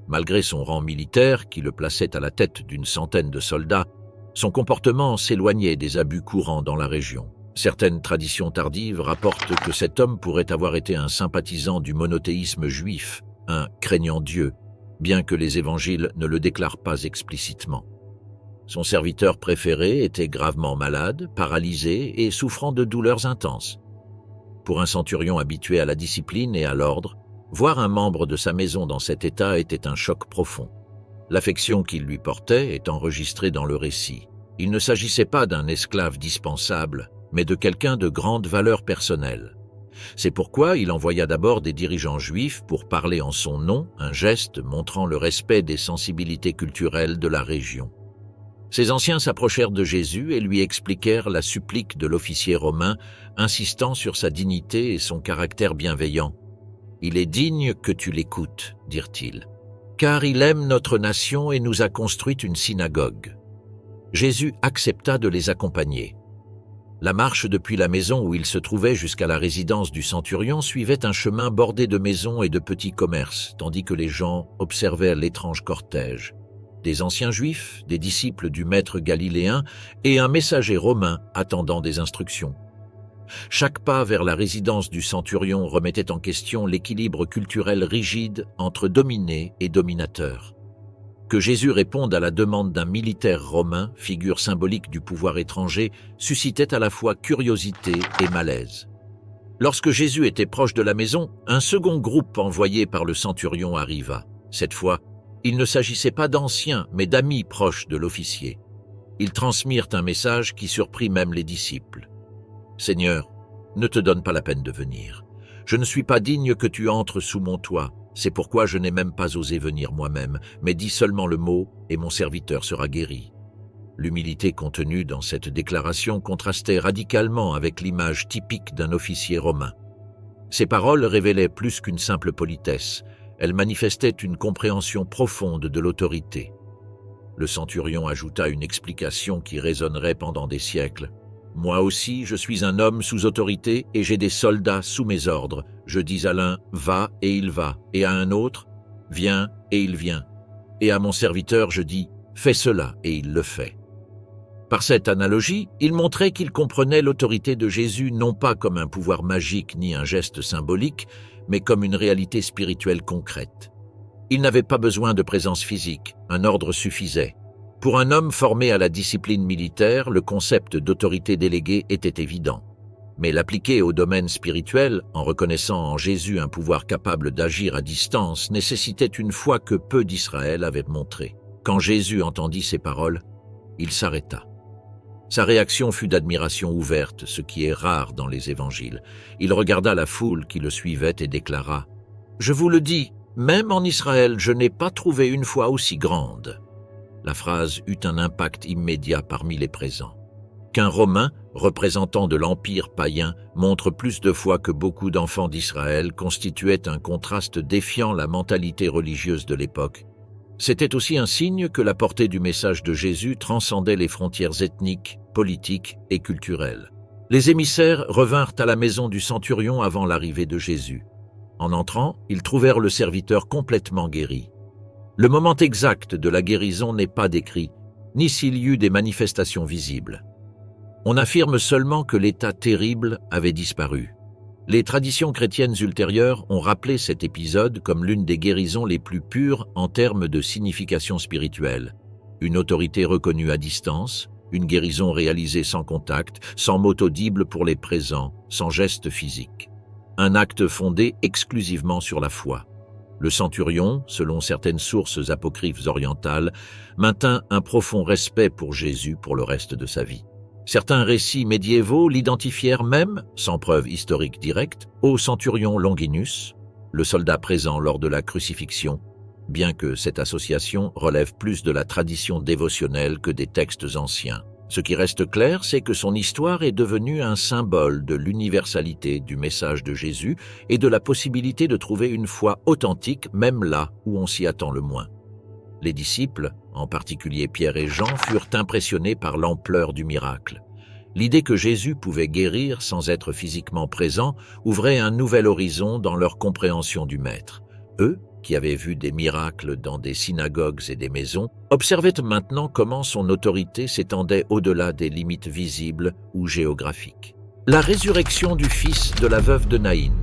Malgré son rang militaire, qui le plaçait à la tête d'une centaine de soldats, son comportement s'éloignait des abus courants dans la région. Certaines traditions tardives rapportent que cet homme pourrait avoir été un sympathisant du monothéisme juif, un craignant Dieu, bien que les évangiles ne le déclarent pas explicitement. Son serviteur préféré était gravement malade, paralysé et souffrant de douleurs intenses. Pour un centurion habitué à la discipline et à l'ordre, voir un membre de sa maison dans cet état était un choc profond. L'affection qu'il lui portait est enregistrée dans le récit. Il ne s'agissait pas d'un esclave dispensable, mais de quelqu'un de grande valeur personnelle. C'est pourquoi il envoya d'abord des dirigeants juifs pour parler en son nom, un geste montrant le respect des sensibilités culturelles de la région. Ces anciens s'approchèrent de Jésus et lui expliquèrent la supplique de l'officier romain, insistant sur sa dignité et son caractère bienveillant. « Il est digne que tu l'écoutes, dirent-ils, car il aime notre nation et nous a construit une synagogue. » Jésus accepta de les accompagner. La marche depuis la maison où il se trouvait jusqu'à la résidence du centurion suivait un chemin bordé de maisons et de petits commerces, tandis que les gens observaient l'étrange cortège. Des anciens juifs, des disciples du maître galiléen et un messager romain attendant des instructions. Chaque pas vers la résidence du centurion remettait en question l'équilibre culturel rigide entre dominés et dominateurs. Que Jésus réponde à la demande d'un militaire romain, figure symbolique du pouvoir étranger, suscitait à la fois curiosité et malaise. Lorsque Jésus était proche de la maison, un second groupe envoyé par le centurion arriva. Cette fois, il ne s'agissait pas d'anciens, mais d'amis proches de l'officier. Ils transmirent un message qui surprit même les disciples. « Seigneur, ne te donne pas la peine de venir. Je ne suis pas digne que tu entres sous mon toit. C'est pourquoi je n'ai même pas osé venir moi-même, mais dis seulement le mot et mon serviteur sera guéri. » L'humilité contenue dans cette déclaration contrastait radicalement avec l'image typique d'un officier romain. Ces paroles révélaient plus qu'une simple politesse. Elles manifestaient une compréhension profonde de l'autorité. Le centurion ajouta une explication qui résonnerait pendant des siècles. « Moi aussi, je suis un homme sous autorité et j'ai des soldats sous mes ordres. Je dis à l'un, va et il va, et à un autre, viens et il vient. Et à mon serviteur, je dis, fais cela et il le fait. » Par cette analogie, il montrait qu'il comprenait l'autorité de Jésus non pas comme un pouvoir magique ni un geste symbolique, mais comme une réalité spirituelle concrète. Il n'avait pas besoin de présence physique, un ordre suffisait. Pour un homme formé à la discipline militaire, le concept d'autorité déléguée était évident. Mais l'appliquer au domaine spirituel, en reconnaissant en Jésus un pouvoir capable d'agir à distance, nécessitait une foi que peu d'Israël avaient montrée. Quand Jésus entendit ces paroles, il s'arrêta. Sa réaction fut d'admiration ouverte, ce qui est rare dans les évangiles. Il regarda la foule qui le suivait et déclara « Je vous le dis, même en Israël, je n'ai pas trouvé une foi aussi grande. » La phrase eut un impact immédiat parmi les présents. Qu'un Romain, représentant de l'empire païen, montre plus de foi que beaucoup d'enfants d'Israël constituait un contraste défiant la mentalité religieuse de l'époque. C'était aussi un signe que la portée du message de Jésus transcendait les frontières ethniques, politiques et culturelles. Les émissaires revinrent à la maison du centurion avant l'arrivée de Jésus. En entrant, ils trouvèrent le serviteur complètement guéri. Le moment exact de la guérison n'est pas décrit, ni s'il y eut des manifestations visibles. On affirme seulement que l'état terrible avait disparu. Les traditions chrétiennes ultérieures ont rappelé cet épisode comme l'une des guérisons les plus pures en termes de signification spirituelle. Une autorité reconnue à distance, une guérison réalisée sans contact, sans mot audible pour les présents, sans geste physique. Un acte fondé exclusivement sur la foi. Le centurion, selon certaines sources apocryphes orientales, maintint un profond respect pour Jésus pour le reste de sa vie. Certains récits médiévaux l'identifièrent même, sans preuve historique directe, au centurion Longinus, le soldat présent lors de la crucifixion, bien que cette association relève plus de la tradition dévotionnelle que des textes anciens. Ce qui reste clair, c'est que son histoire est devenue un symbole de l'universalité du message de Jésus et de la possibilité de trouver une foi authentique même là où on s'y attend le moins. Les disciples, en particulier Pierre et Jean, furent impressionnés par l'ampleur du miracle. L'idée que Jésus pouvait guérir sans être physiquement présent ouvrait un nouvel horizon dans leur compréhension du Maître. Eux, qui avaient vu des miracles dans des synagogues et des maisons, observaient maintenant comment son autorité s'étendait au-delà des limites visibles ou géographiques. La résurrection du fils de la veuve de Naïn.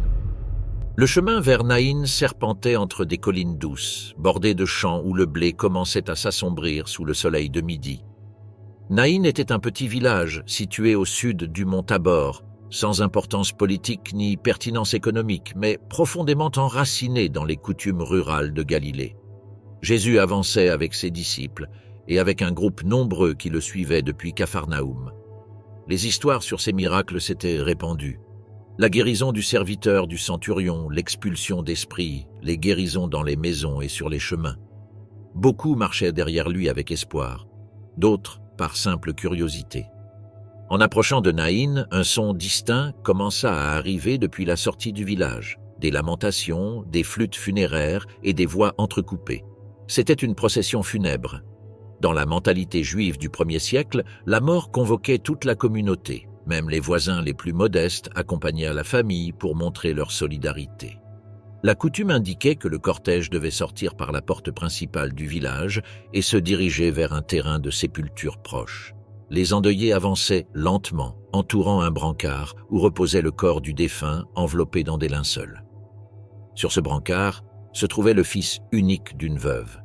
Le chemin vers Naïn serpentait entre des collines douces, bordées de champs où le blé commençait à s'assombrir sous le soleil de midi. Naïn était un petit village situé au sud du mont Tabor, sans importance politique ni pertinence économique, mais profondément enraciné dans les coutumes rurales de Galilée. Jésus avançait avec ses disciples et avec un groupe nombreux qui le suivait depuis Capharnaüm. Les histoires sur ces miracles s'étaient répandues. La guérison du serviteur du centurion, l'expulsion d'esprits, les guérisons dans les maisons et sur les chemins. Beaucoup marchaient derrière lui avec espoir, d'autres par simple curiosité. En approchant de Naïn, un son distinct commença à arriver depuis la sortie du village. Des lamentations, des flûtes funéraires et des voix entrecoupées. C'était une procession funèbre. Dans la mentalité juive du 1er siècle, la mort convoquait toute la communauté. Même les voisins les plus modestes accompagnaient la famille pour montrer leur solidarité. La coutume indiquait que le cortège devait sortir par la porte principale du village et se diriger vers un terrain de sépulture proche. Les endeuillés avançaient lentement, entourant un brancard où reposait le corps du défunt enveloppé dans des linceuls. Sur ce brancard se trouvait le fils unique d'une veuve.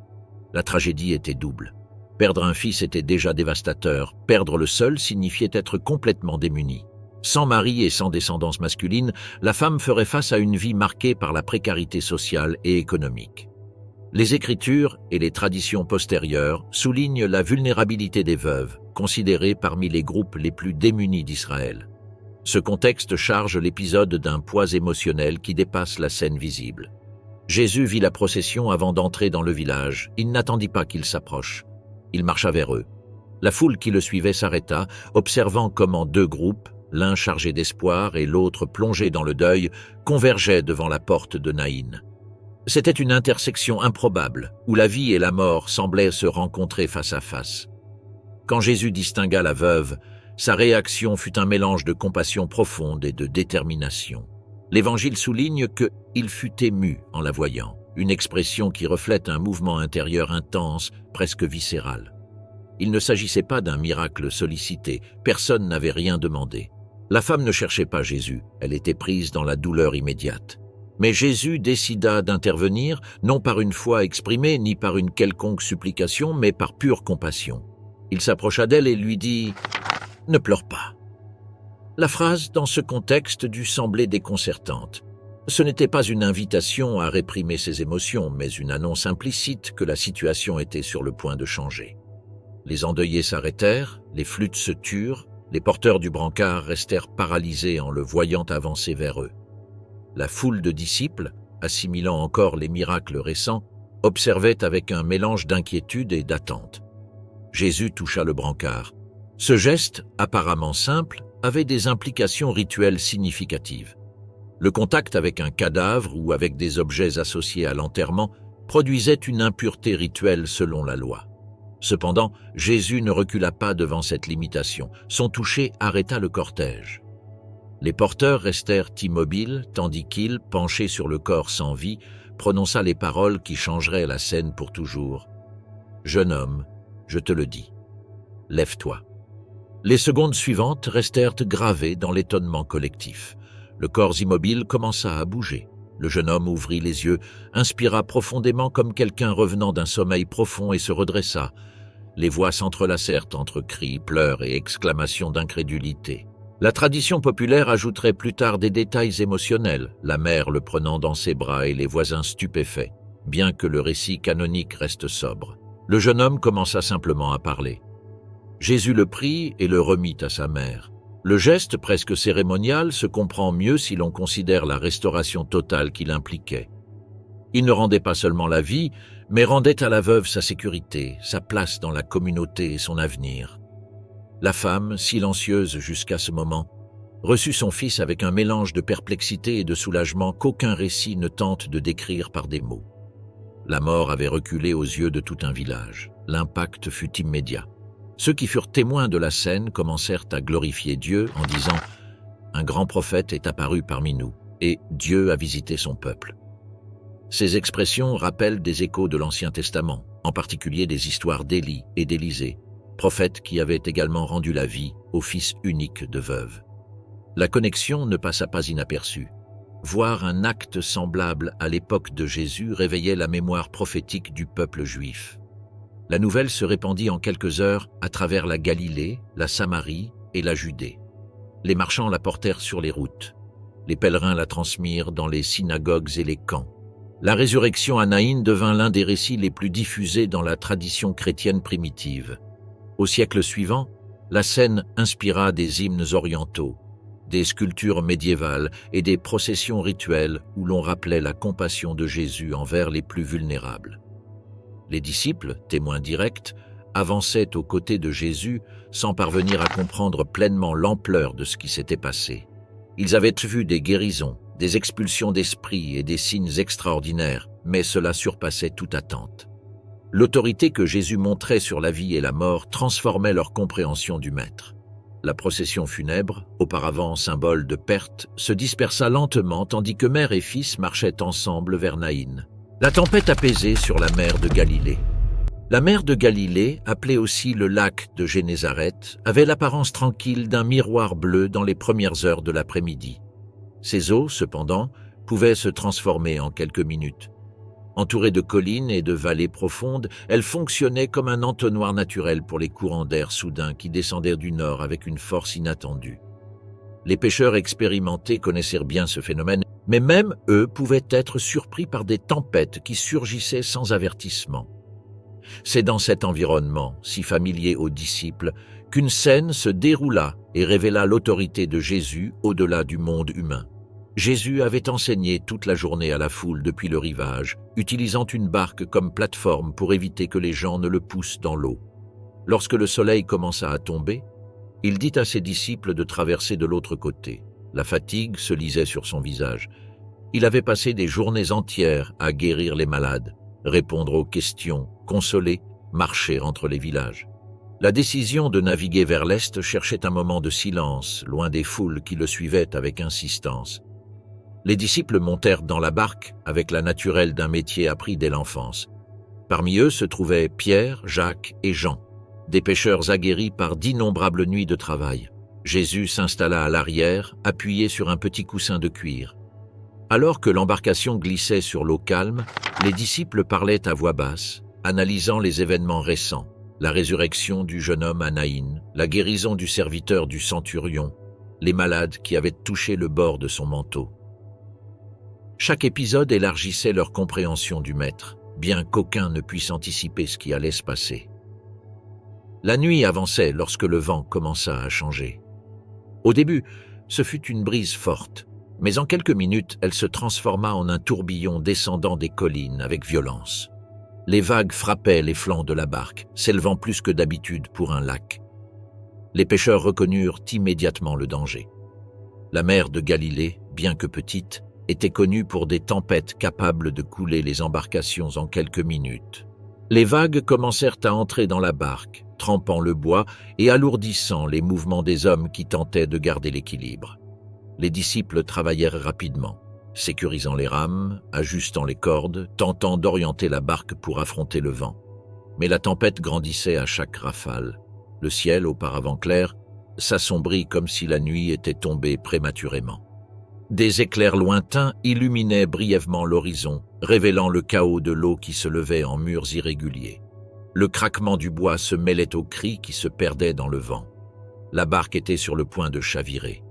La tragédie était double. Perdre un fils était déjà dévastateur, perdre le seul signifiait être complètement démuni. Sans mari et sans descendance masculine, la femme ferait face à une vie marquée par la précarité sociale et économique. Les Écritures et les traditions postérieures soulignent la vulnérabilité des veuves, considérées parmi les groupes les plus démunis d'Israël. Ce contexte charge l'épisode d'un poids émotionnel qui dépasse la scène visible. Jésus vit la procession avant d'entrer dans le village. Il n'attendit pas qu'ils s'approchent. Il marcha vers eux. La foule qui le suivait s'arrêta, observant comment deux groupes, l'un chargé d'espoir et l'autre plongé dans le deuil, convergeaient devant la porte de Naïn. C'était une intersection improbable, où la vie et la mort semblaient se rencontrer face à face. Quand Jésus distingua la veuve, sa réaction fut un mélange de compassion profonde et de détermination. L'Évangile souligne qu'il fut ému en la voyant, une expression qui reflète un mouvement intérieur intense, presque viscéral. Il ne s'agissait pas d'un miracle sollicité, personne n'avait rien demandé. La femme ne cherchait pas Jésus, elle était prise dans la douleur immédiate. Mais Jésus décida d'intervenir, non par une foi exprimée, ni par une quelconque supplication, mais par pure compassion. Il s'approcha d'elle et lui dit « Ne pleure pas ». La phrase, dans ce contexte, dut sembler déconcertante. Ce n'était pas une invitation à réprimer ses émotions, mais une annonce implicite que la situation était sur le point de changer. Les endeuillés s'arrêtèrent, les flûtes se turent, les porteurs du brancard restèrent paralysés en le voyant avancer vers eux. La foule de disciples, assimilant encore les miracles récents, observait avec un mélange d'inquiétude et d'attente. Jésus toucha le brancard. Ce geste, apparemment simple, avait des implications rituelles significatives. Le contact avec un cadavre ou avec des objets associés à l'enterrement produisait une impureté rituelle selon la loi. Cependant, Jésus ne recula pas devant cette limitation. Son toucher arrêta le cortège. Les porteurs restèrent immobiles, tandis qu'il, penché sur le corps sans vie, prononça les paroles qui changeraient la scène pour toujours. « Jeune homme, je te le dis, lève-toi ». Les secondes suivantes restèrent gravées dans l'étonnement collectif. Le corps immobile commença à bouger. Le jeune homme ouvrit les yeux, inspira profondément comme quelqu'un revenant d'un sommeil profond et se redressa. Les voix s'entrelacèrent entre cris, pleurs et exclamations d'incrédulité. La tradition populaire ajouterait plus tard des détails émotionnels, la mère le prenant dans ses bras et les voisins stupéfaits, bien que le récit canonique reste sobre. Le jeune homme commença simplement à parler. Jésus le prit et le remit à sa mère. Le geste presque cérémonial se comprend mieux si l'on considère la restauration totale qu'il impliquait. Il ne rendait pas seulement la vie, mais rendait à la veuve sa sécurité, sa place dans la communauté et son avenir. La femme, silencieuse jusqu'à ce moment, reçut son fils avec un mélange de perplexité et de soulagement qu'aucun récit ne tente de décrire par des mots. La mort avait reculé aux yeux de tout un village. L'impact fut immédiat. Ceux qui furent témoins de la scène commencèrent à glorifier Dieu en disant « Un grand prophète est apparu parmi nous, et Dieu a visité son peuple ». Ces expressions rappellent des échos de l'Ancien Testament, en particulier des histoires d'Élie et d'Élisée, prophètes qui avaient également rendu la vie au fils unique de veuve. La connexion ne passa pas inaperçue. Voir un acte semblable à l'époque de Jésus réveillait la mémoire prophétique du peuple juif. La nouvelle se répandit en quelques heures à travers la Galilée, la Samarie et la Judée. Les marchands la portèrent sur les routes. Les pèlerins la transmirent dans les synagogues et les camps. La résurrection à Naïn devint l'un des récits les plus diffusés dans la tradition chrétienne primitive. Au siècle suivant, la scène inspira des hymnes orientaux, des sculptures médiévales et des processions rituelles où l'on rappelait la compassion de Jésus envers les plus vulnérables. Les disciples, témoins directs, avançaient aux côtés de Jésus sans parvenir à comprendre pleinement l'ampleur de ce qui s'était passé. Ils avaient vu des guérisons, des expulsions d'esprits et des signes extraordinaires, mais cela surpassait toute attente. L'autorité que Jésus montrait sur la vie et la mort transformait leur compréhension du Maître. La procession funèbre, auparavant symbole de perte, se dispersa lentement tandis que mère et fils marchaient ensemble vers Naïn. La tempête apaisée sur la mer de Galilée. La mer de Galilée, appelée aussi le lac de Génézareth, avait l'apparence tranquille d'un miroir bleu dans les premières heures de l'après-midi. Ses eaux, cependant, pouvaient se transformer en quelques minutes. Entourée de collines et de vallées profondes, elle fonctionnait comme un entonnoir naturel pour les courants d'air soudains qui descendaient du nord avec une force inattendue. Les pêcheurs expérimentés connaissèrent bien ce phénomène, mais même eux pouvaient être surpris par des tempêtes qui surgissaient sans avertissement. C'est dans cet environnement, si familier aux disciples, qu'une scène se déroula et révéla l'autorité de Jésus au-delà du monde humain. Jésus avait enseigné toute la journée à la foule depuis le rivage, utilisant une barque comme plateforme pour éviter que les gens ne le poussent dans l'eau. Lorsque le soleil commença à tomber, il dit à ses disciples de traverser de l'autre côté. La fatigue se lisait sur son visage. Il avait passé des journées entières à guérir les malades, répondre aux questions, consoler, marcher entre les villages. La décision de naviguer vers l'est cherchait un moment de silence, loin des foules qui le suivaient avec insistance. Les disciples montèrent dans la barque avec la naturelle d'un métier appris dès l'enfance. Parmi eux se trouvaient Pierre, Jacques et Jean, des pêcheurs aguerris par d'innombrables nuits de travail. Jésus s'installa à l'arrière, appuyé sur un petit coussin de cuir. Alors que l'embarcation glissait sur l'eau calme, les disciples parlaient à voix basse, analysant les événements récents, la résurrection du jeune homme à Naïn, la guérison du serviteur du centurion, les malades qui avaient touché le bord de son manteau. Chaque épisode élargissait leur compréhension du Maître, bien qu'aucun ne puisse anticiper ce qui allait se passer. La nuit avançait lorsque le vent commença à changer. Au début, ce fut une brise forte, mais en quelques minutes, elle se transforma en un tourbillon descendant des collines avec violence. Les vagues frappaient les flancs de la barque, s'élevant plus que d'habitude pour un lac. Les pêcheurs reconnurent immédiatement le danger. La mer de Galilée, bien que petite, était connue pour des tempêtes capables de couler les embarcations en quelques minutes. Les vagues commencèrent à entrer dans la barque, trempant le bois et alourdissant les mouvements des hommes qui tentaient de garder l'équilibre. Les disciples travaillèrent rapidement, sécurisant les rames, ajustant les cordes, tentant d'orienter la barque pour affronter le vent. Mais la tempête grandissait à chaque rafale. Le ciel, auparavant clair, s'assombrit comme si la nuit était tombée prématurément. Des éclairs lointains illuminaient brièvement l'horizon, révélant le chaos de l'eau qui se levait en murs irréguliers. Le craquement du bois se mêlait aux cris qui se perdaient dans le vent. La barque était sur le point de chavirer.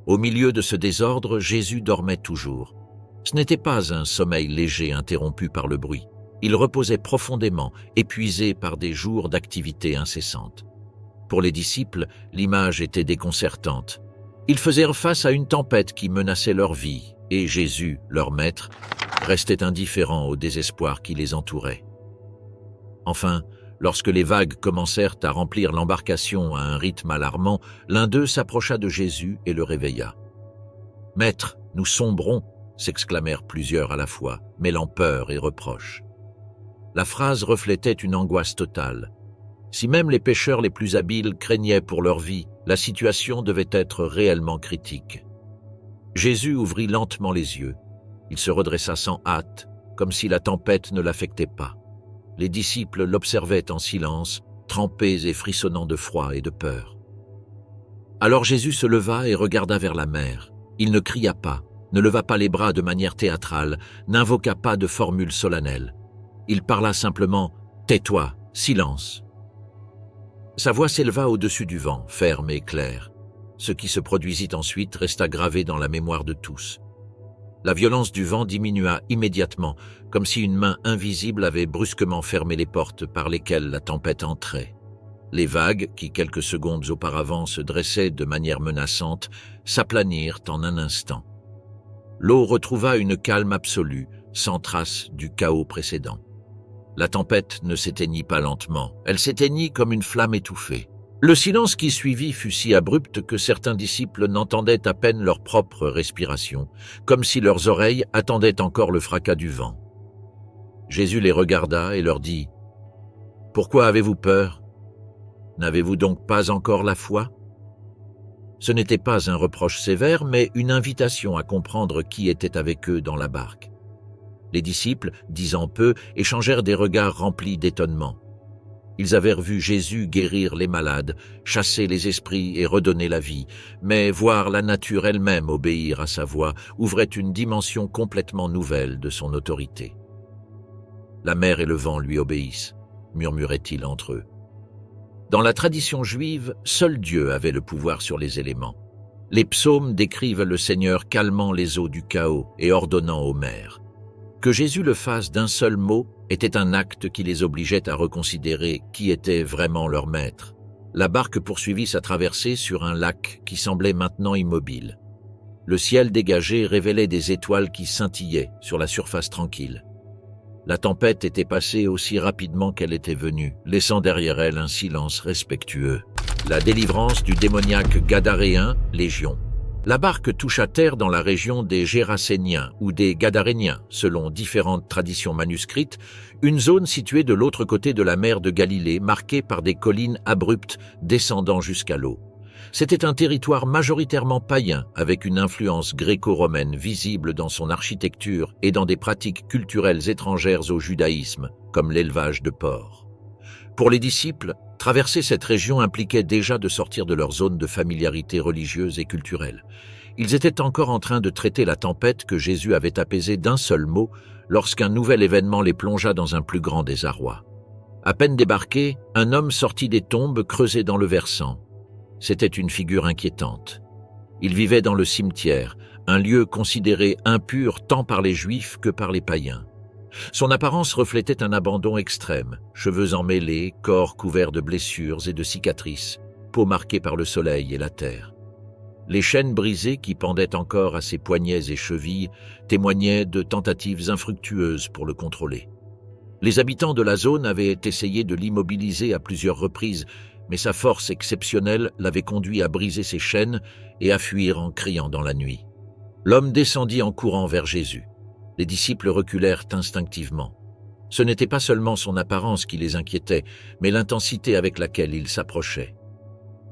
Au milieu de ce désordre, Jésus dormait toujours. Ce n'était pas un sommeil léger interrompu par le bruit. Il reposait profondément, épuisé par des jours d'activité incessante. Pour les disciples, l'image était déconcertante. Ils faisaient face à une tempête qui menaçait leur vie, et Jésus, leur maître, restait indifférent au désespoir qui les entourait. Enfin, lorsque les vagues commencèrent à remplir l'embarcation à un rythme alarmant, l'un d'eux s'approcha de Jésus et le réveilla. « Maître, nous sombrons !» s'exclamèrent plusieurs à la fois, mêlant peur et reproche. La phrase reflétait une angoisse totale. Si même les pêcheurs les plus habiles craignaient pour leur vie, la situation devait être réellement critique. Jésus ouvrit lentement les yeux. Il se redressa sans hâte, comme si la tempête ne l'affectait pas. Les disciples l'observaient en silence, trempés et frissonnant de froid et de peur. Alors Jésus se leva et regarda vers la mer. Il ne cria pas, ne leva pas les bras de manière théâtrale, n'invoqua pas de formule solennelle. Il parla simplement « Tais-toi, silence !» Sa voix s'éleva au-dessus du vent, ferme et claire. Ce qui se produisit ensuite resta gravé dans la mémoire de tous. La violence du vent diminua immédiatement, comme si une main invisible avait brusquement fermé les portes par lesquelles la tempête entrait. Les vagues, qui quelques secondes auparavant se dressaient de manière menaçante, s'aplanirent en un instant. L'eau retrouva une calme absolue, sans trace du chaos précédent. La tempête ne s'éteignit pas lentement, elle s'éteignit comme une flamme étouffée. Le silence qui suivit fut si abrupt que certains disciples n'entendaient à peine leur propre respiration, comme si leurs oreilles attendaient encore le fracas du vent. Jésus les regarda et leur dit « Pourquoi avez-vous peur? N'avez-vous donc pas encore la foi ?» Ce n'était pas un reproche sévère, mais une invitation à comprendre qui était avec eux dans la barque. Les disciples, disant peu, échangèrent des regards remplis d'étonnement. Ils avaient vu Jésus guérir les malades, chasser les esprits et redonner la vie, mais voir la nature elle-même obéir à sa voix ouvrait une dimension complètement nouvelle de son autorité. « La mer et le vent lui obéissent », murmuraient-ils entre eux. Dans la tradition juive, seul Dieu avait le pouvoir sur les éléments. Les psaumes décrivent le Seigneur calmant les eaux du chaos et ordonnant aux mers. Que Jésus le fasse d'un seul mot était un acte qui les obligeait à reconsidérer qui était vraiment leur maître. La barque poursuivit sa traversée sur un lac qui semblait maintenant immobile. Le ciel dégagé révélait des étoiles qui scintillaient sur la surface tranquille. La tempête était passée aussi rapidement qu'elle était venue, laissant derrière elle un silence respectueux. La délivrance du démoniaque gadaréen, Légion. La barque touche à terre dans la région des Gérasséniens ou des Gadaréniens, selon différentes traditions manuscrites, une zone située de l'autre côté de la mer de Galilée, marquée par des collines abruptes descendant jusqu'à l'eau. C'était un territoire majoritairement païen, avec une influence gréco-romaine visible dans son architecture et dans des pratiques culturelles étrangères au judaïsme, comme l'élevage de porcs. Pour les disciples, traverser cette région impliquait déjà de sortir de leur zone de familiarité religieuse et culturelle. Ils étaient encore en train de traiter la tempête que Jésus avait apaisée d'un seul mot lorsqu'un nouvel événement les plongea dans un plus grand désarroi. À peine débarqué, un homme sortit des tombes creusées dans le versant. C'était une figure inquiétante. Il vivait dans le cimetière, un lieu considéré impur tant par les Juifs que par les païens. Son apparence reflétait un abandon extrême, cheveux emmêlés, corps couvert de blessures et de cicatrices, peau marquée par le soleil et la terre. Les chaînes brisées qui pendaient encore à ses poignets et chevilles témoignaient de tentatives infructueuses pour le contrôler. Les habitants de la zone avaient essayé de l'immobiliser à plusieurs reprises, mais sa force exceptionnelle l'avait conduit à briser ses chaînes et à fuir en criant dans la nuit. L'homme descendit en courant vers Jésus. Les disciples reculèrent instinctivement. Ce n'était pas seulement son apparence qui les inquiétait, mais l'intensité avec laquelle il s'approchait.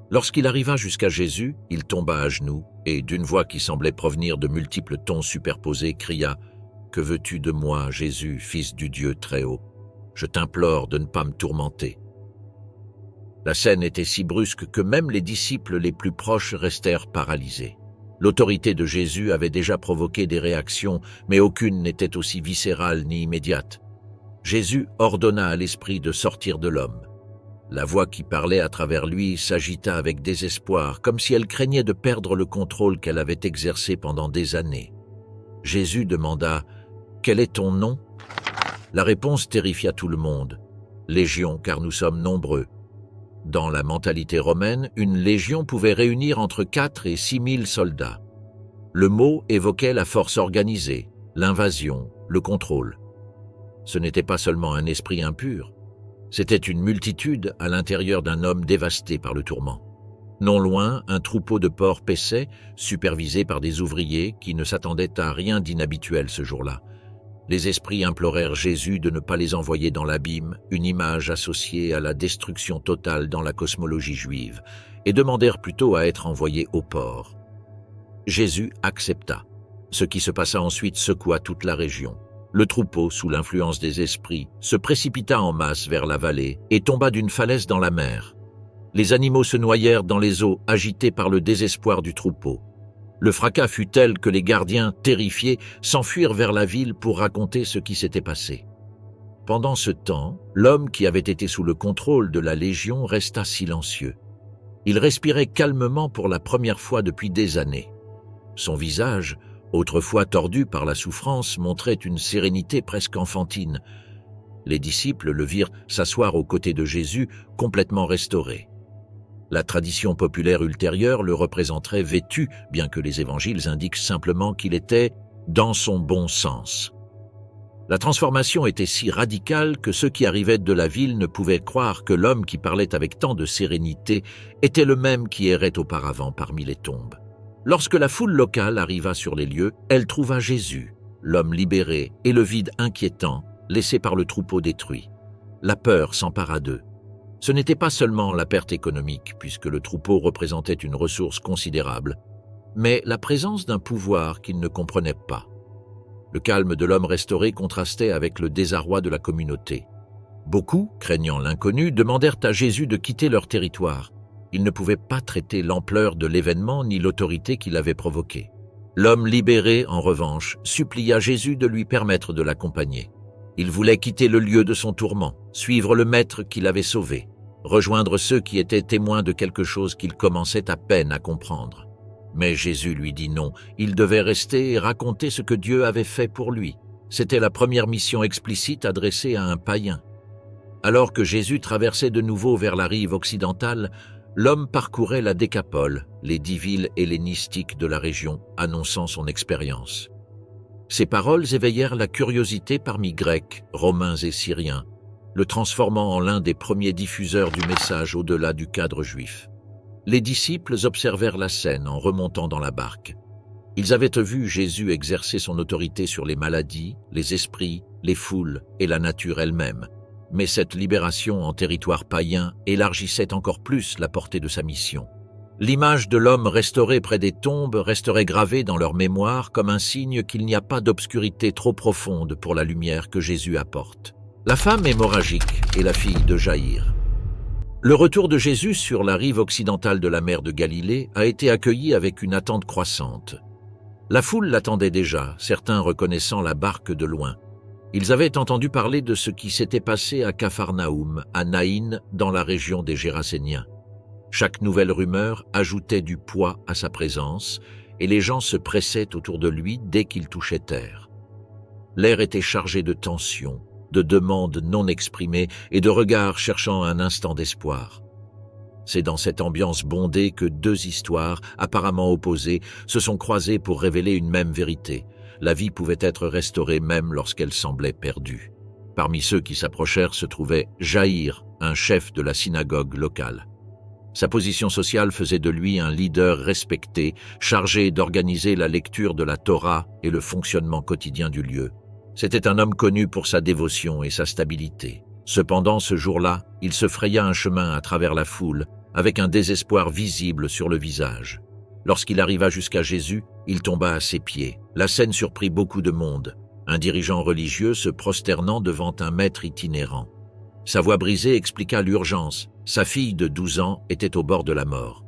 Lorsqu'il arriva jusqu'à Jésus, il tomba à genoux et, d'une voix qui semblait provenir de multiples tons superposés, cria « Que veux-tu de moi, Jésus, Fils du Dieu Très-Haut? Je t'implore de ne pas me tourmenter. » La scène était si brusque que même les disciples les plus proches restèrent paralysés. L'autorité de Jésus avait déjà provoqué des réactions, mais aucune n'était aussi viscérale ni immédiate. Jésus ordonna à l'esprit de sortir de l'homme. La voix qui parlait à travers lui s'agita avec désespoir, comme si elle craignait de perdre le contrôle qu'elle avait exercé pendant des années. Jésus demanda « Quel est ton nom ?» La réponse terrifia tout le monde. « Légion, car nous sommes nombreux. » Dans la mentalité romaine, une légion pouvait réunir entre 4 et 6 000 soldats. Le mot évoquait la force organisée, l'invasion, le contrôle. Ce n'était pas seulement un esprit impur, c'était une multitude à l'intérieur d'un homme dévasté par le tourment. Non loin, un troupeau de porcs paissait, supervisé par des ouvriers qui ne s'attendaient à rien d'inhabituel ce jour-là. Les esprits implorèrent Jésus de ne pas les envoyer dans l'abîme, une image associée à la destruction totale dans la cosmologie juive, et demandèrent plutôt à être envoyés au port. Jésus accepta. Ce qui se passa ensuite secoua toute la région. Le troupeau, sous l'influence des esprits, se précipita en masse vers la vallée et tomba d'une falaise dans la mer. Les animaux se noyèrent dans les eaux, agités par le désespoir du troupeau. Le fracas fut tel que les gardiens, terrifiés, s'enfuirent vers la ville pour raconter ce qui s'était passé. Pendant ce temps, l'homme qui avait été sous le contrôle de la Légion resta silencieux. Il respirait calmement pour la première fois depuis des années. Son visage, autrefois tordu par la souffrance, montrait une sérénité presque enfantine. Les disciples le virent s'asseoir aux côtés de Jésus, complètement restauré. La tradition populaire ultérieure le représenterait vêtu, bien que les évangiles indiquent simplement qu'il était dans son bon sens. La transformation était si radicale que ceux qui arrivaient de la ville ne pouvaient croire que l'homme qui parlait avec tant de sérénité était le même qui errait auparavant parmi les tombes. Lorsque la foule locale arriva sur les lieux, elle trouva Jésus, l'homme libéré, et le vide inquiétant, laissé par le troupeau détruit. La peur s'empara d'eux. Ce n'était pas seulement la perte économique, puisque le troupeau représentait une ressource considérable, mais la présence d'un pouvoir qu'ils ne comprenaient pas. Le calme de l'homme restauré contrastait avec le désarroi de la communauté. Beaucoup, craignant l'inconnu, demandèrent à Jésus de quitter leur territoire. Ils ne pouvaient pas traiter l'ampleur de l'événement ni l'autorité qui l'avait provoqué. L'homme libéré, en revanche, supplia Jésus de lui permettre de l'accompagner. Il voulait quitter le lieu de son tourment, suivre le maître qui l'avait sauvé, rejoindre ceux qui étaient témoins de quelque chose qu'il commençait à peine à comprendre. Mais Jésus lui dit non, il devait rester et raconter ce que Dieu avait fait pour lui. C'était la première mission explicite adressée à un païen. Alors que Jésus traversait de nouveau vers la rive occidentale, l'homme parcourait la Décapole, les 10 villes hellénistiques de la région, annonçant son expérience. Ces paroles éveillèrent la curiosité parmi Grecs, Romains et Syriens, le transformant en l'un des premiers diffuseurs du message au-delà du cadre juif. Les disciples observèrent la scène en remontant dans la barque. Ils avaient vu Jésus exercer son autorité sur les maladies, les esprits, les foules et la nature elle-même. Mais cette libération en territoire païen élargissait encore plus la portée de sa mission. L'image de l'homme restauré près des tombes resterait gravée dans leur mémoire comme un signe qu'il n'y a pas d'obscurité trop profonde pour la lumière que Jésus apporte. La femme hémorragique est la fille de Jaïr. Le retour de Jésus sur la rive occidentale de la mer de Galilée a été accueilli avec une attente croissante. La foule l'attendait déjà, certains reconnaissant la barque de loin. Ils avaient entendu parler de ce qui s'était passé à Capharnaüm, à Naïn, dans la région des Géraséniens. Chaque nouvelle rumeur ajoutait du poids à sa présence, et les gens se pressaient autour de lui dès qu'il touchait terre. L'air était chargé de tension, de demandes non exprimées et de regards cherchant un instant d'espoir. C'est dans cette ambiance bondée que deux histoires, apparemment opposées, se sont croisées pour révéler une même vérité. La vie pouvait être restaurée même lorsqu'elle semblait perdue. Parmi ceux qui s'approchèrent se trouvait Jaïr, un chef de la synagogue locale. Sa position sociale faisait de lui un leader respecté, chargé d'organiser la lecture de la Torah et le fonctionnement quotidien du lieu. C'était un homme connu pour sa dévotion et sa stabilité. Cependant, ce jour-là, il se fraya un chemin à travers la foule, avec un désespoir visible sur le visage. Lorsqu'il arriva jusqu'à Jésus, il tomba à ses pieds. La scène surprit beaucoup de monde, un dirigeant religieux se prosternant devant un maître itinérant. Sa voix brisée expliqua l'urgence. Sa fille de 12 ans était au bord de la mort.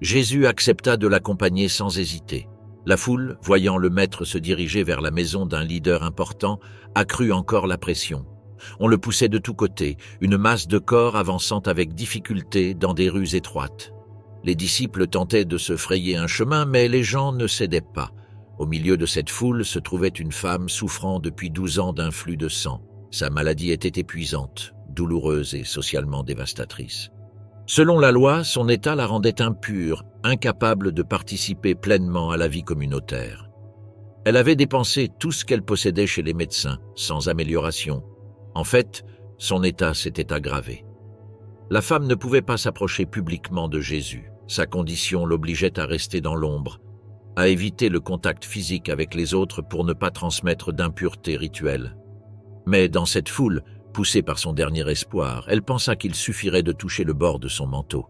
Jésus accepta de l'accompagner sans hésiter. La foule, voyant le maître se diriger vers la maison d'un leader important, accrut encore la pression. On le poussait de tous côtés, une masse de corps avançant avec difficulté dans des rues étroites. Les disciples tentaient de se frayer un chemin, mais les gens ne cédaient pas. Au milieu de cette foule se trouvait une femme souffrant depuis 12 ans d'un flux de sang. Sa maladie était épuisante, douloureuse et socialement dévastatrice. Selon la loi, son état la rendait impure, incapable de participer pleinement à la vie communautaire. Elle avait dépensé tout ce qu'elle possédait chez les médecins, sans amélioration. En fait, son état s'était aggravé. La femme ne pouvait pas s'approcher publiquement de Jésus. Sa condition l'obligeait à rester dans l'ombre, à éviter le contact physique avec les autres pour ne pas transmettre d'impuretés rituelles. Mais dans cette foule, poussée par son dernier espoir, elle pensa qu'il suffirait de toucher le bord de son manteau.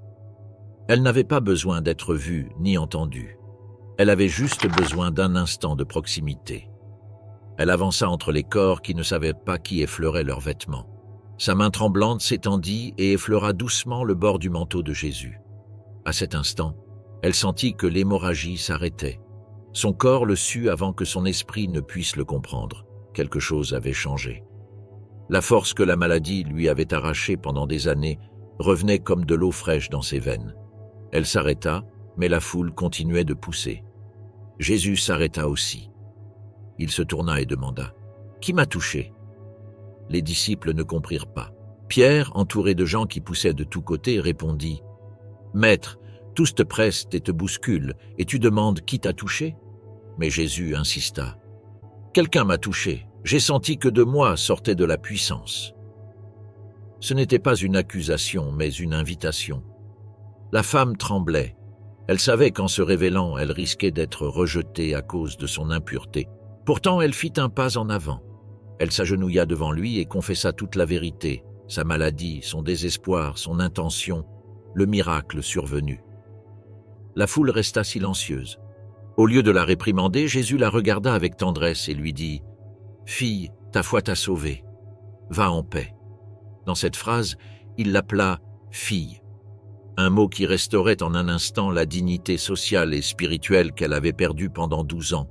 Elle n'avait pas besoin d'être vue ni entendue. Elle avait juste besoin d'un instant de proximité. Elle avança entre les corps qui ne savaient pas qui effleurait leurs vêtements. Sa main tremblante s'étendit et effleura doucement le bord du manteau de Jésus. À cet instant, elle sentit que l'hémorragie s'arrêtait. Son corps le sut avant que son esprit ne puisse le comprendre. Quelque chose avait changé. La force que la maladie lui avait arrachée pendant des années revenait comme de l'eau fraîche dans ses veines. Elle s'arrêta, mais la foule continuait de pousser. Jésus s'arrêta aussi. Il se tourna et demanda « Qui m'a touché ?» Les disciples ne comprirent pas. Pierre, entouré de gens qui poussaient de tous côtés, répondit « Maître, tous te pressent et te bousculent, et tu demandes qui t'a touché ?» Mais Jésus insista « Quelqu'un m'a touché, j'ai senti que de moi sortait de la puissance. » Ce n'était pas une accusation, mais une invitation. La femme tremblait. Elle savait qu'en se révélant, elle risquait d'être rejetée à cause de son impureté. Pourtant, elle fit un pas en avant. Elle s'agenouilla devant lui et confessa toute la vérité, sa maladie, son désespoir, son intention, le miracle survenu. La foule resta silencieuse. Au lieu de la réprimander, Jésus la regarda avec tendresse et lui dit « Fille, ta foi t'a sauvée. Va en paix. » Dans cette phrase, il l'appela « fille », un mot qui restaurait en un instant la dignité sociale et spirituelle qu'elle avait perdue pendant 12 ans.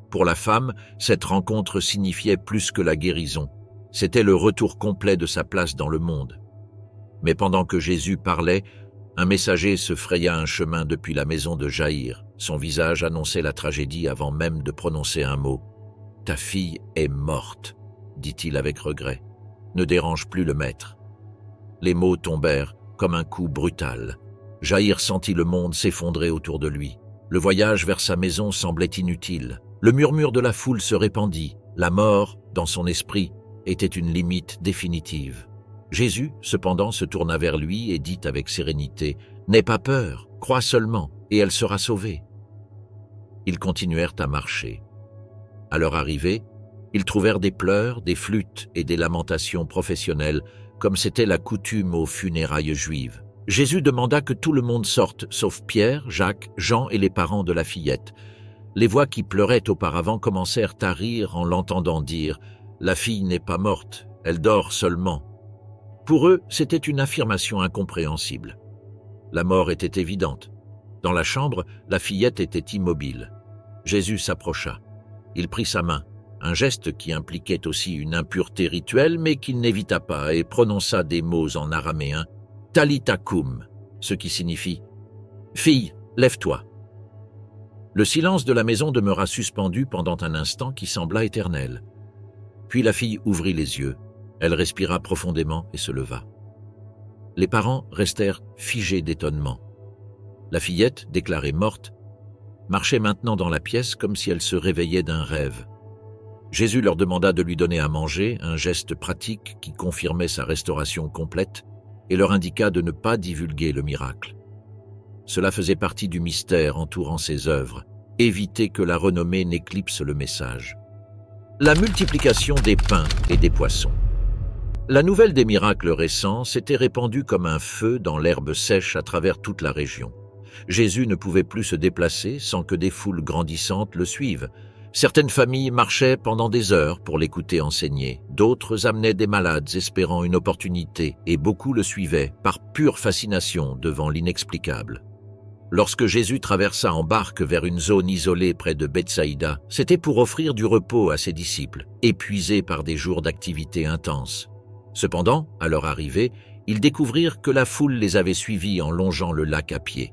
Pour la femme, cette rencontre signifiait plus que la guérison. C'était le retour complet de sa place dans le monde. Mais pendant que Jésus parlait, un messager se fraya un chemin depuis la maison de Jaïr. Son visage annonçait la tragédie avant même de prononcer un mot. « Ta fille est morte », dit-il avec regret. « Ne dérange plus le maître. » Les mots tombèrent comme un coup brutal. Jaïr sentit le monde s'effondrer autour de lui. Le voyage vers sa maison semblait inutile. Le murmure de la foule se répandit. La mort, dans son esprit, était une limite définitive. Jésus, cependant, se tourna vers lui et dit avec sérénité « N'aie pas peur, crois seulement, et elle sera sauvée. » Ils continuèrent à marcher. À leur arrivée, ils trouvèrent des pleurs, des flûtes et des lamentations professionnelles, comme c'était la coutume aux funérailles juives. Jésus demanda que tout le monde sorte, sauf Pierre, Jacques, Jean et les parents de la fillette. Les voix qui pleuraient auparavant commencèrent à rire en l'entendant dire « La fille n'est pas morte, elle dort seulement. » Pour eux, c'était une affirmation incompréhensible. La mort était évidente. Dans la chambre, la fillette était immobile. Jésus s'approcha. Il prit sa main, un geste qui impliquait aussi une impureté rituelle, mais qu'il n'évita pas, et prononça des mots en araméen, « Talitha koum », ce qui signifie « Fille, lève-toi ». Le silence de la maison demeura suspendu pendant un instant qui sembla éternel. Puis la fille ouvrit les yeux, elle respira profondément et se leva. Les parents restèrent figés d'étonnement. La fillette, déclarée morte, marchait maintenant dans la pièce comme si elle se réveillait d'un rêve. Jésus leur demanda de lui donner à manger, un geste pratique qui confirmait sa restauration complète, et leur indiqua de ne pas divulguer le miracle. Cela faisait partie du mystère entourant ses œuvres, éviter que la renommée n'éclipse le message. La multiplication des pains et des poissons. La nouvelle des miracles récents s'était répandue comme un feu dans l'herbe sèche à travers toute la région. Jésus ne pouvait plus se déplacer sans que des foules grandissantes le suivent. Certaines familles marchaient pendant des heures pour l'écouter enseigner, d'autres amenaient des malades espérant une opportunité, et beaucoup le suivaient par pure fascination devant l'inexplicable. Lorsque Jésus traversa en barque vers une zone isolée près de Bethsaïda, c'était pour offrir du repos à ses disciples, épuisés par des jours d'activité intense. Cependant, à leur arrivée, ils découvrirent que la foule les avait suivis en longeant le lac à pied.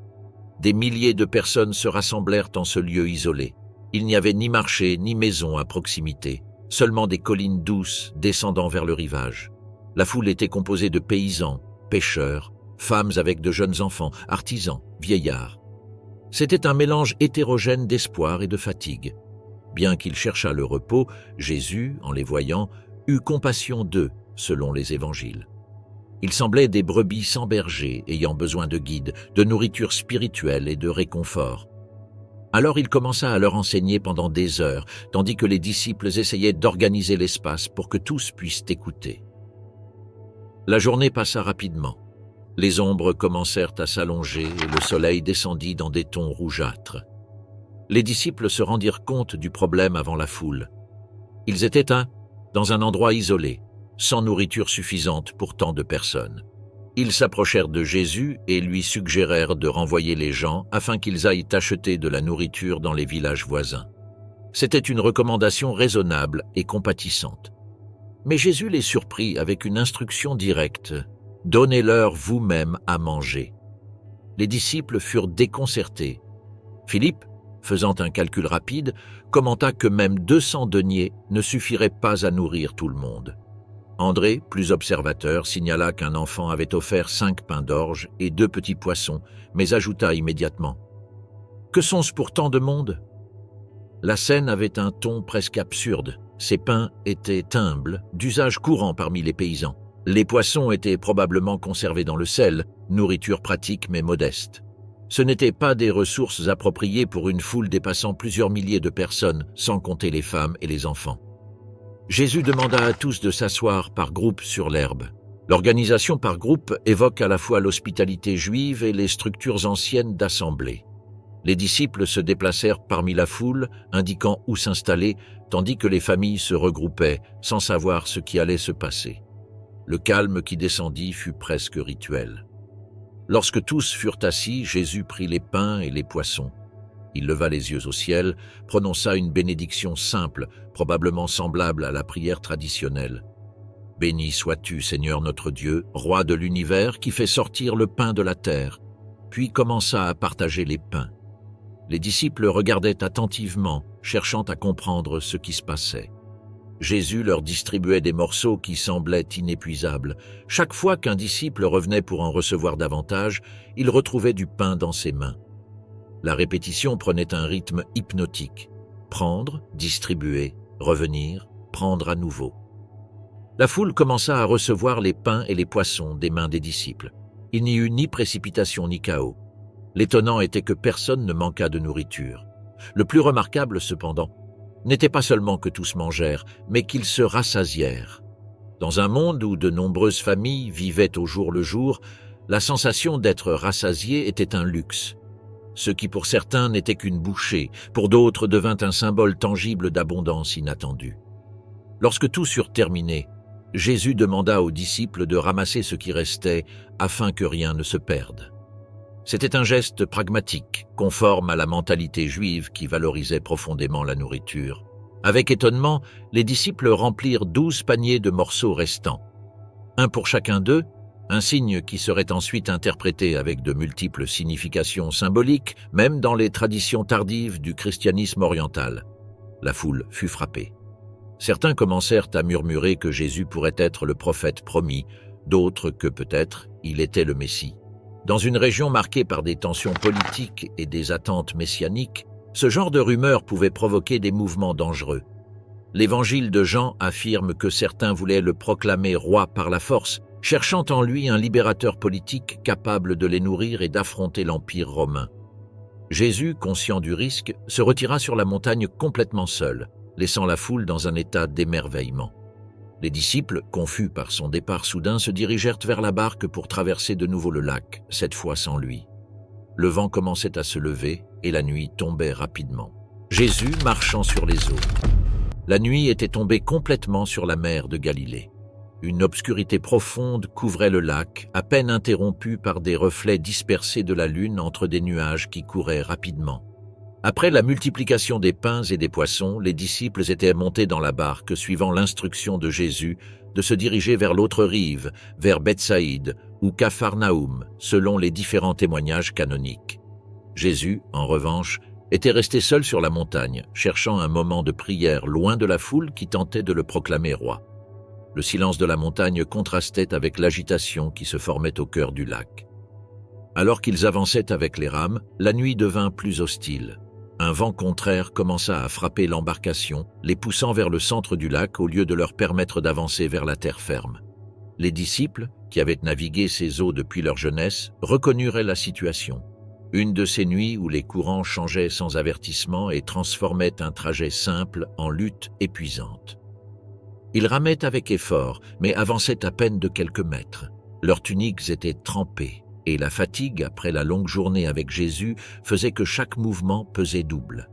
Des milliers de personnes se rassemblèrent en ce lieu isolé. Il n'y avait ni marché ni maison à proximité, seulement des collines douces descendant vers le rivage. La foule était composée de paysans, pêcheurs, femmes avec de jeunes enfants, artisans, vieillards. C'était un mélange hétérogène d'espoir et de fatigue. Bien qu'il cherchât le repos, Jésus, en les voyant, eut compassion d'eux, selon les évangiles. Ils semblaient des brebis sans berger, ayant besoin de guide, de nourriture spirituelle et de réconfort. Alors il commença à leur enseigner pendant des heures, tandis que les disciples essayaient d'organiser l'espace pour que tous puissent écouter. La journée passa rapidement. Les ombres commencèrent à s'allonger et le soleil descendit dans des tons rougeâtres. Les disciples se rendirent compte du problème avant la foule. Ils étaient dans un endroit isolé, sans nourriture suffisante pour tant de personnes. Ils s'approchèrent de Jésus et lui suggérèrent de renvoyer les gens afin qu'ils aillent acheter de la nourriture dans les villages voisins. C'était une recommandation raisonnable et compatissante. Mais Jésus les surprit avec une instruction directe. « Donnez-leur vous-même à manger ». Les disciples furent déconcertés. Philippe, faisant un calcul rapide, commenta que même 200 deniers ne suffiraient pas à nourrir tout le monde. André, plus observateur, signala qu'un enfant avait offert 5 pains d'orge et 2 petits poissons, mais ajouta immédiatement « Que sont-ce pour tant de monde ?» La scène avait un ton presque absurde. Ces pains étaient humbles, d'usage courant parmi les paysans. Les poissons étaient probablement conservés dans le sel, nourriture pratique mais modeste. Ce n'étaient pas des ressources appropriées pour une foule dépassant plusieurs milliers de personnes, sans compter les femmes et les enfants. Jésus demanda à tous de s'asseoir par groupe sur l'herbe. L'organisation par groupe évoque à la fois l'hospitalité juive et les structures anciennes d'assemblée. Les disciples se déplacèrent parmi la foule, indiquant où s'installer, tandis que les familles se regroupaient, sans savoir ce qui allait se passer. Le calme qui descendit fut presque rituel. Lorsque tous furent assis, Jésus prit les pains et les poissons. Il leva les yeux au ciel, prononça une bénédiction simple, probablement semblable à la prière traditionnelle. « Béni sois-tu, Seigneur notre Dieu, roi de l'univers, qui fait sortir le pain de la terre. » Puis commença à partager les pains. Les disciples regardaient attentivement, cherchant à comprendre ce qui se passait. Jésus leur distribuait des morceaux qui semblaient inépuisables. Chaque fois qu'un disciple revenait pour en recevoir davantage, il retrouvait du pain dans ses mains. La répétition prenait un rythme hypnotique. Prendre, distribuer, revenir, prendre à nouveau. La foule commença à recevoir les pains et les poissons des mains des disciples. Il n'y eut ni précipitation ni chaos. L'étonnant était que personne ne manqua de nourriture. Le plus remarquable, cependant, n'était pas seulement que tous mangèrent, mais qu'ils se rassasièrent. Dans un monde où de nombreuses familles vivaient au jour le jour, la sensation d'être rassasié était un luxe. Ce qui pour certains n'était qu'une bouchée, pour d'autres devint un symbole tangible d'abondance inattendue. Lorsque tous eurent terminé, Jésus demanda aux disciples de ramasser ce qui restait afin que rien ne se perde. C'était un geste pragmatique, conforme à la mentalité juive qui valorisait profondément la nourriture. Avec étonnement, les disciples remplirent 12 paniers de morceaux restants. Un pour chacun d'eux, un signe qui serait ensuite interprété avec de multiples significations symboliques, même dans les traditions tardives du christianisme oriental. La foule fut frappée. Certains commencèrent à murmurer que Jésus pourrait être le prophète promis, d'autres que peut-être il était le Messie. Dans une région marquée par des tensions politiques et des attentes messianiques, ce genre de rumeurs pouvait provoquer des mouvements dangereux. L'évangile de Jean affirme que certains voulaient le proclamer roi par la force, cherchant en lui un libérateur politique capable de les nourrir et d'affronter l'Empire romain. Jésus, conscient du risque, se retira sur la montagne complètement seul, laissant la foule dans un état d'émerveillement. Les disciples, confus par son départ soudain, se dirigèrent vers la barque pour traverser de nouveau le lac, cette fois sans lui. Le vent commençait à se lever et la nuit tombait rapidement. Jésus marchant sur les eaux. La nuit était tombée complètement sur la mer de Galilée. Une obscurité profonde couvrait le lac, à peine interrompue par des reflets dispersés de la lune entre des nuages qui couraient rapidement. Après la multiplication des pains et des poissons, les disciples étaient montés dans la barque, suivant l'instruction de Jésus de se diriger vers l'autre rive, vers Bethsaïde ou Capharnaüm, selon les différents témoignages canoniques. Jésus, en revanche, était resté seul sur la montagne, cherchant un moment de prière loin de la foule qui tentait de le proclamer roi. Le silence de la montagne contrastait avec l'agitation qui se formait au cœur du lac. Alors qu'ils avançaient avec les rames, la nuit devint plus hostile. Un vent contraire commença à frapper l'embarcation, les poussant vers le centre du lac au lieu de leur permettre d'avancer vers la terre ferme. Les disciples, qui avaient navigué ces eaux depuis leur jeunesse, reconnurent la situation. Une de ces nuits où les courants changeaient sans avertissement et transformaient un trajet simple en lutte épuisante. Ils ramaient avec effort, mais avançaient à peine de quelques mètres. Leurs tuniques étaient trempées, et la fatigue, après la longue journée avec Jésus, faisait que chaque mouvement pesait double.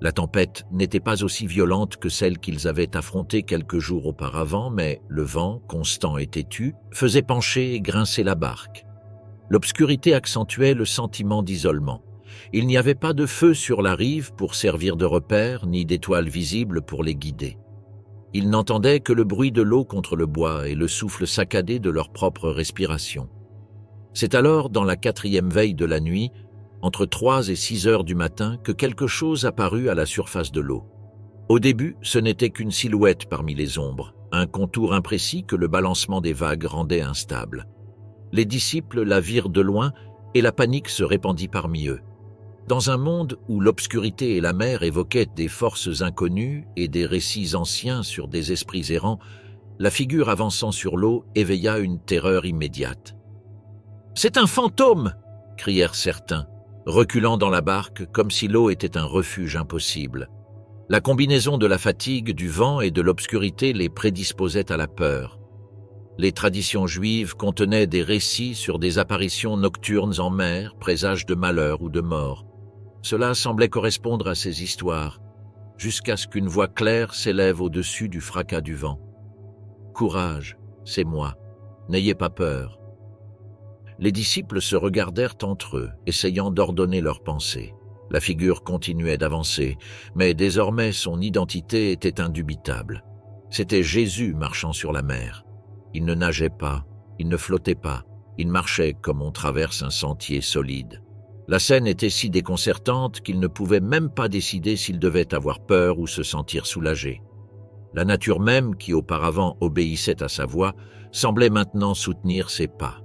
La tempête n'était pas aussi violente que celle qu'ils avaient affrontée quelques jours auparavant, mais le vent, constant et têtu, faisait pencher et grincer la barque. L'obscurité accentuait le sentiment d'isolement. Il n'y avait pas de feu sur la rive pour servir de repère, ni d'étoiles visibles pour les guider. Ils n'entendaient que le bruit de l'eau contre le bois et le souffle saccadé de leur propre respiration. C'est alors, dans la 4e veille de la nuit, entre 3 et 6 heures du matin, que quelque chose apparut à la surface de l'eau. Au début, ce n'était qu'une silhouette parmi les ombres, un contour imprécis que le balancement des vagues rendait instable. Les disciples la virent de loin et la panique se répandit parmi eux. Dans un monde où l'obscurité et la mer évoquaient des forces inconnues et des récits anciens sur des esprits errants, la figure avançant sur l'eau éveilla une terreur immédiate. « C'est un fantôme !» crièrent certains, reculant dans la barque comme si l'eau était un refuge impossible. La combinaison de la fatigue, du vent et de l'obscurité les prédisposait à la peur. Les traditions juives contenaient des récits sur des apparitions nocturnes en mer, présages de malheur ou de mort. Cela semblait correspondre à ces histoires, jusqu'à ce qu'une voix claire s'élève au-dessus du fracas du vent. « Courage, c'est moi, n'ayez pas peur. » Les disciples se regardèrent entre eux, essayant d'ordonner leurs pensées. La figure continuait d'avancer, mais désormais son identité était indubitable. C'était Jésus marchant sur la mer. Il ne nageait pas, il ne flottait pas, il marchait comme on traverse un sentier solide. La scène était si déconcertante qu'il ne pouvait même pas décider s'il devait avoir peur ou se sentir soulagé. La nature même, qui auparavant obéissait à sa voix, semblait maintenant soutenir ses pas.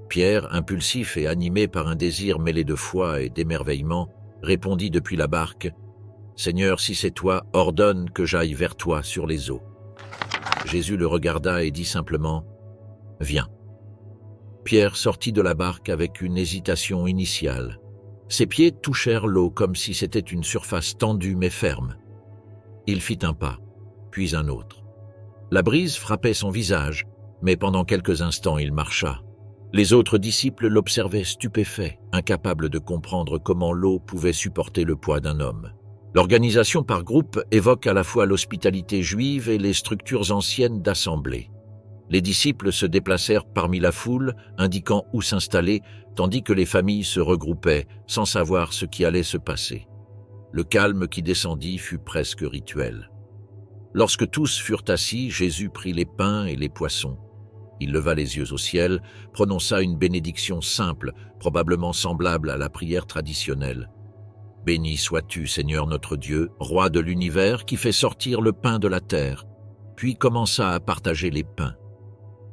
Pierre, impulsif et animé par un désir mêlé de foi et d'émerveillement, répondit depuis la barque « Seigneur, si c'est toi, ordonne que j'aille vers toi sur les eaux. » Jésus le regarda et dit simplement « Viens ». Pierre sortit de la barque avec une hésitation initiale. Ses pieds touchèrent l'eau comme si c'était une surface tendue mais ferme. Il fit un pas, puis un autre. La brise frappait son visage, mais pendant quelques instants il marcha. Les autres disciples l'observaient stupéfaits, incapables de comprendre comment l'eau pouvait supporter le poids d'un homme. L'organisation par groupe évoque à la fois l'hospitalité juive et les structures anciennes d'assemblée. Les disciples se déplacèrent parmi la foule, indiquant où s'installer, tandis que les familles se regroupaient, sans savoir ce qui allait se passer. Le calme qui descendit fut presque rituel. Lorsque tous furent assis, Jésus prit les pains et les poissons. Il leva les yeux au ciel, prononça une bénédiction simple, probablement semblable à la prière traditionnelle. « Béni sois-tu, Seigneur notre Dieu, roi de l'univers, qui fait sortir le pain de la terre. » Puis commença à partager les pains.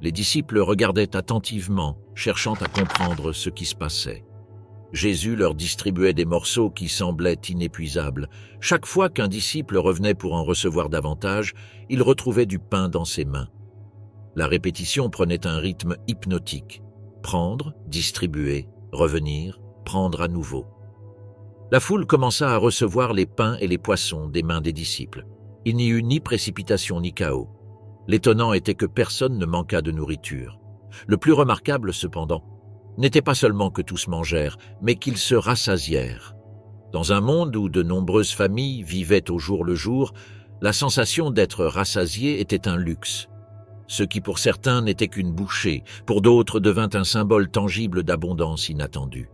Les disciples regardaient attentivement, cherchant à comprendre ce qui se passait. Jésus leur distribuait des morceaux qui semblaient inépuisables. Chaque fois qu'un disciple revenait pour en recevoir davantage, il retrouvait du pain dans ses mains. La répétition prenait un rythme hypnotique. Prendre, distribuer, revenir, prendre à nouveau. La foule commença à recevoir les pains et les poissons des mains des disciples. Il n'y eut ni précipitation ni chaos. L'étonnant était que personne ne manqua de nourriture. Le plus remarquable, cependant, n'était pas seulement que tous mangèrent, mais qu'ils se rassasièrent. Dans un monde où de nombreuses familles vivaient au jour le jour, la sensation d'être rassasié était un luxe. Ce qui pour certains n'était qu'une bouchée, pour d'autres devint un symbole tangible d'abondance inattendue.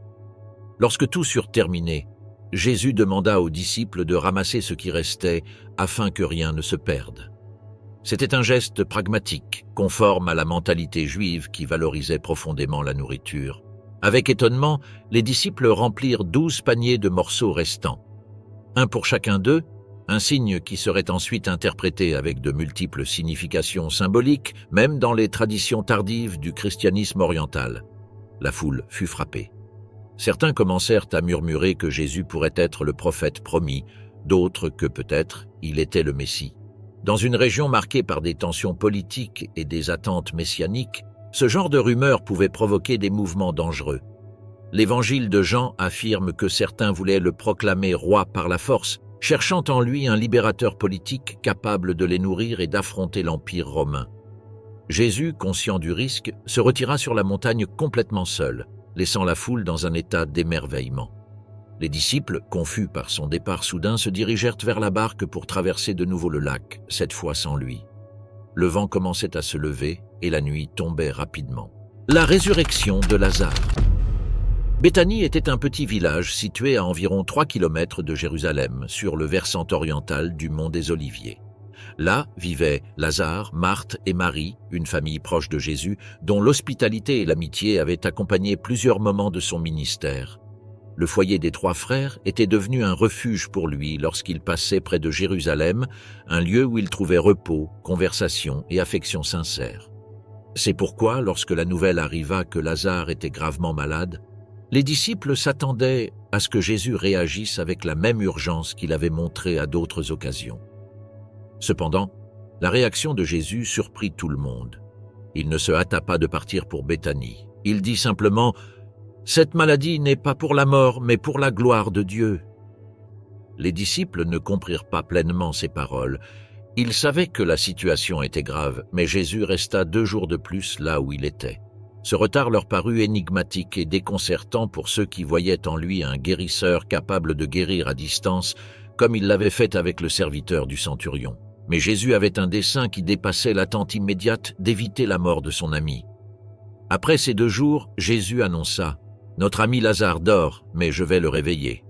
Lorsque tous eurent terminé, Jésus demanda aux disciples de ramasser ce qui restait afin que rien ne se perde. C'était un geste pragmatique, conforme à la mentalité juive qui valorisait profondément la nourriture. Avec étonnement, les disciples remplirent 12 paniers de morceaux restants. Un pour chacun d'eux, un signe qui serait ensuite interprété avec de multiples significations symboliques, même dans les traditions tardives du christianisme oriental. La foule fut frappée. Certains commencèrent à murmurer que Jésus pourrait être le prophète promis, d'autres que peut-être il était le Messie. Dans une région marquée par des tensions politiques et des attentes messianiques, ce genre de rumeurs pouvait provoquer des mouvements dangereux. L'évangile de Jean affirme que certains voulaient le proclamer roi par la force, cherchant en lui un libérateur politique capable de les nourrir et d'affronter l'Empire romain. Jésus, conscient du risque, se retira sur la montagne complètement seul, laissant la foule dans un état d'émerveillement. Les disciples, confus par son départ soudain, se dirigèrent vers la barque pour traverser de nouveau le lac, cette fois sans lui. Le vent commençait à se lever et la nuit tombait rapidement. La résurrection de Lazare. Béthanie était un petit village situé à environ 3 kilomètres de Jérusalem, sur le versant oriental du mont des Oliviers. Là vivaient Lazare, Marthe et Marie, une famille proche de Jésus, dont l'hospitalité et l'amitié avaient accompagné plusieurs moments de son ministère. Le foyer des 3 frères était devenu un refuge pour lui lorsqu'il passait près de Jérusalem, un lieu où il trouvait repos, conversation et affection sincère. C'est pourquoi, lorsque la nouvelle arriva que Lazare était gravement malade, les disciples s'attendaient à ce que Jésus réagisse avec la même urgence qu'il avait montrée à d'autres occasions. Cependant, la réaction de Jésus surprit tout le monde. Il ne se hâta pas de partir pour Béthanie. Il dit simplement « Cette maladie n'est pas pour la mort, mais pour la gloire de Dieu. » Les disciples ne comprirent pas pleinement ces paroles. Ils savaient que la situation était grave, mais Jésus resta 2 jours de plus là où il était. Ce retard leur parut énigmatique et déconcertant pour ceux qui voyaient en lui un guérisseur capable de guérir à distance, comme il l'avait fait avec le serviteur du centurion. Mais Jésus avait un dessein qui dépassait l'attente immédiate d'éviter la mort de son ami. Après ces 2 jours, Jésus annonça « Notre ami Lazare dort, mais je vais le réveiller. »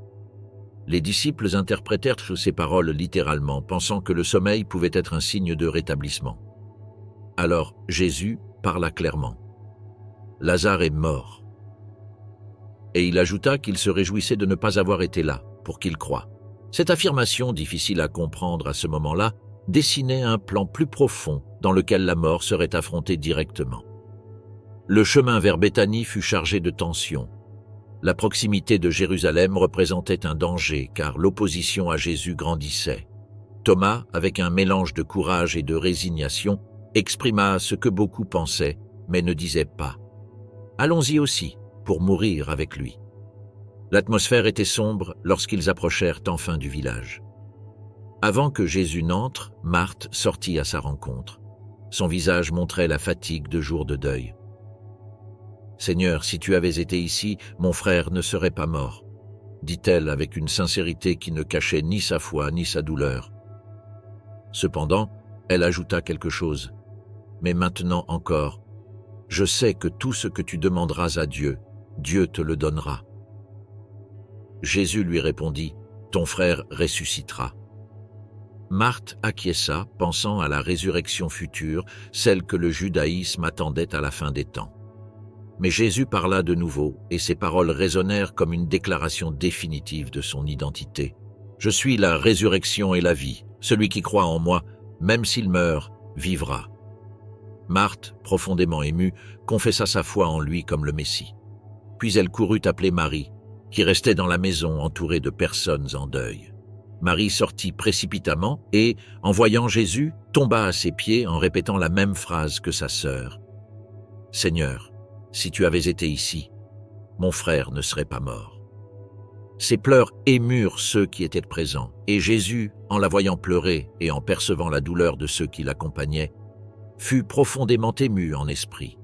Les disciples interprétèrent ces paroles littéralement, pensant que le sommeil pouvait être un signe de rétablissement. Alors Jésus parla clairement. « Lazare est mort. » Et il ajouta qu'il se réjouissait de ne pas avoir été là, pour qu'il croie. Cette affirmation, difficile à comprendre à ce moment-là, dessinait un plan plus profond dans lequel la mort serait affrontée directement. Le chemin vers Béthanie fut chargé de tensions. La proximité de Jérusalem représentait un danger car l'opposition à Jésus grandissait. Thomas, avec un mélange de courage et de résignation, exprima ce que beaucoup pensaient, mais ne disaient pas. Allons-y aussi, pour mourir avec lui. L'atmosphère était sombre lorsqu'ils approchèrent enfin du village. Avant que Jésus n'entre, Marthe sortit à sa rencontre. Son visage montrait la fatigue de jours de deuil. « Seigneur, si tu avais été ici, mon frère ne serait pas mort. » dit-elle avec une sincérité qui ne cachait ni sa foi ni sa douleur. Cependant, elle ajouta quelque chose. « Mais maintenant encore, je sais que tout ce que tu demanderas à Dieu, Dieu te le donnera. » Jésus lui répondit, « Ton frère ressuscitera. » Marthe acquiesça, pensant à la résurrection future, celle que le judaïsme attendait à la fin des temps. Mais Jésus parla de nouveau, et ses paroles résonnèrent comme une déclaration définitive de son identité. « Je suis la résurrection et la vie. Celui qui croit en moi, même s'il meurt, vivra. » Marthe, profondément émue, confessa sa foi en lui comme le Messie. Puis elle courut appeler Marie, qui restait dans la maison entourée de personnes en deuil. Marie sortit précipitamment et, en voyant Jésus, tomba à ses pieds en répétant la même phrase que sa sœur. « Seigneur, si tu avais été ici, mon frère ne serait pas mort. » Ces pleurs émurent ceux qui étaient présents, et Jésus, en la voyant pleurer et en percevant la douleur de ceux qui l'accompagnaient, fut profondément ému en esprit.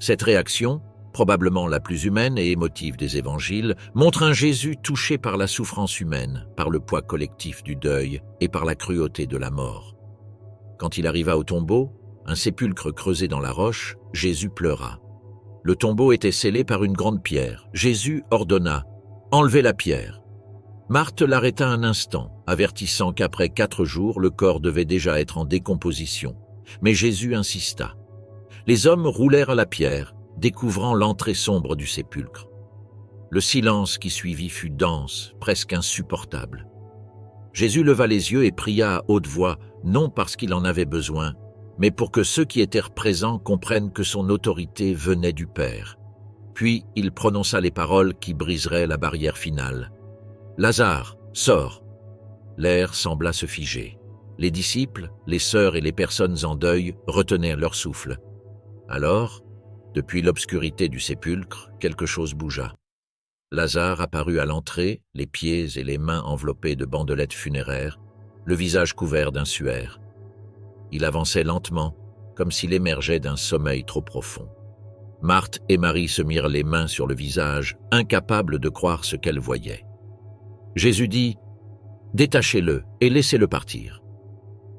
Cette réaction, probablement la plus humaine et émotive des évangiles, montre un Jésus touché par la souffrance humaine, par le poids collectif du deuil et par la cruauté de la mort. Quand il arriva au tombeau, un sépulcre creusé dans la roche, Jésus pleura. Le tombeau était scellé par une grande pierre. Jésus ordonna « Enlevez la pierre ». Marthe l'arrêta un instant, avertissant qu'après 4 jours, le corps devait déjà être en décomposition. Mais Jésus insista. Les hommes roulèrent la pierre, découvrant l'entrée sombre du sépulcre. Le silence qui suivit fut dense, presque insupportable. Jésus leva les yeux et pria à haute voix, non parce qu'il en avait besoin, mais pour que ceux qui étaient présents comprennent que son autorité venait du Père. Puis il prononça les paroles qui briseraient la barrière finale. « Lazare, sors !» L'air sembla se figer. Les disciples, les sœurs et les personnes en deuil retenaient leur souffle. Alors, depuis l'obscurité du sépulcre, quelque chose bougea. Lazare apparut à l'entrée, les pieds et les mains enveloppés de bandelettes funéraires, le visage couvert d'un suaire. Il avançait lentement, comme s'il émergeait d'un sommeil trop profond. Marthe et Marie se mirent les mains sur le visage, incapables de croire ce qu'elles voyaient. Jésus dit « Détachez-le et laissez-le partir. »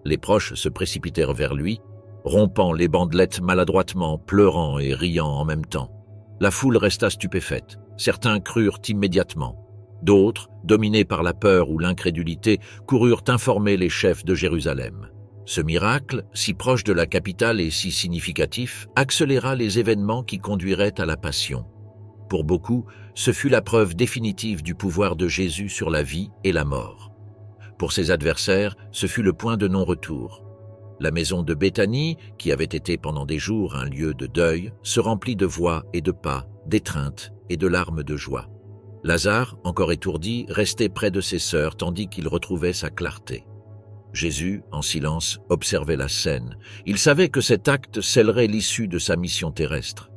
Les proches se précipitèrent vers lui, rompant les bandelettes maladroitement, pleurant et riant en même temps. La foule resta stupéfaite. Certains crurent immédiatement. D'autres, dominés par la peur ou l'incrédulité, coururent informer les chefs de Jérusalem. Ce miracle, si proche de la capitale et si significatif, accéléra les événements qui conduiraient à la Passion. Pour beaucoup, ce fut la preuve définitive du pouvoir de Jésus sur la vie et la mort. Pour ses adversaires, ce fut le point de non-retour. La maison de Béthanie, qui avait été pendant des jours un lieu de deuil, se remplit de voix et de pas, d'étreintes et de larmes de joie. Lazare, encore étourdi, restait près de ses sœurs tandis qu'il retrouvait sa clarté. Jésus, en silence, observait la scène. Il savait que cet acte scellerait l'issue de sa mission terrestre.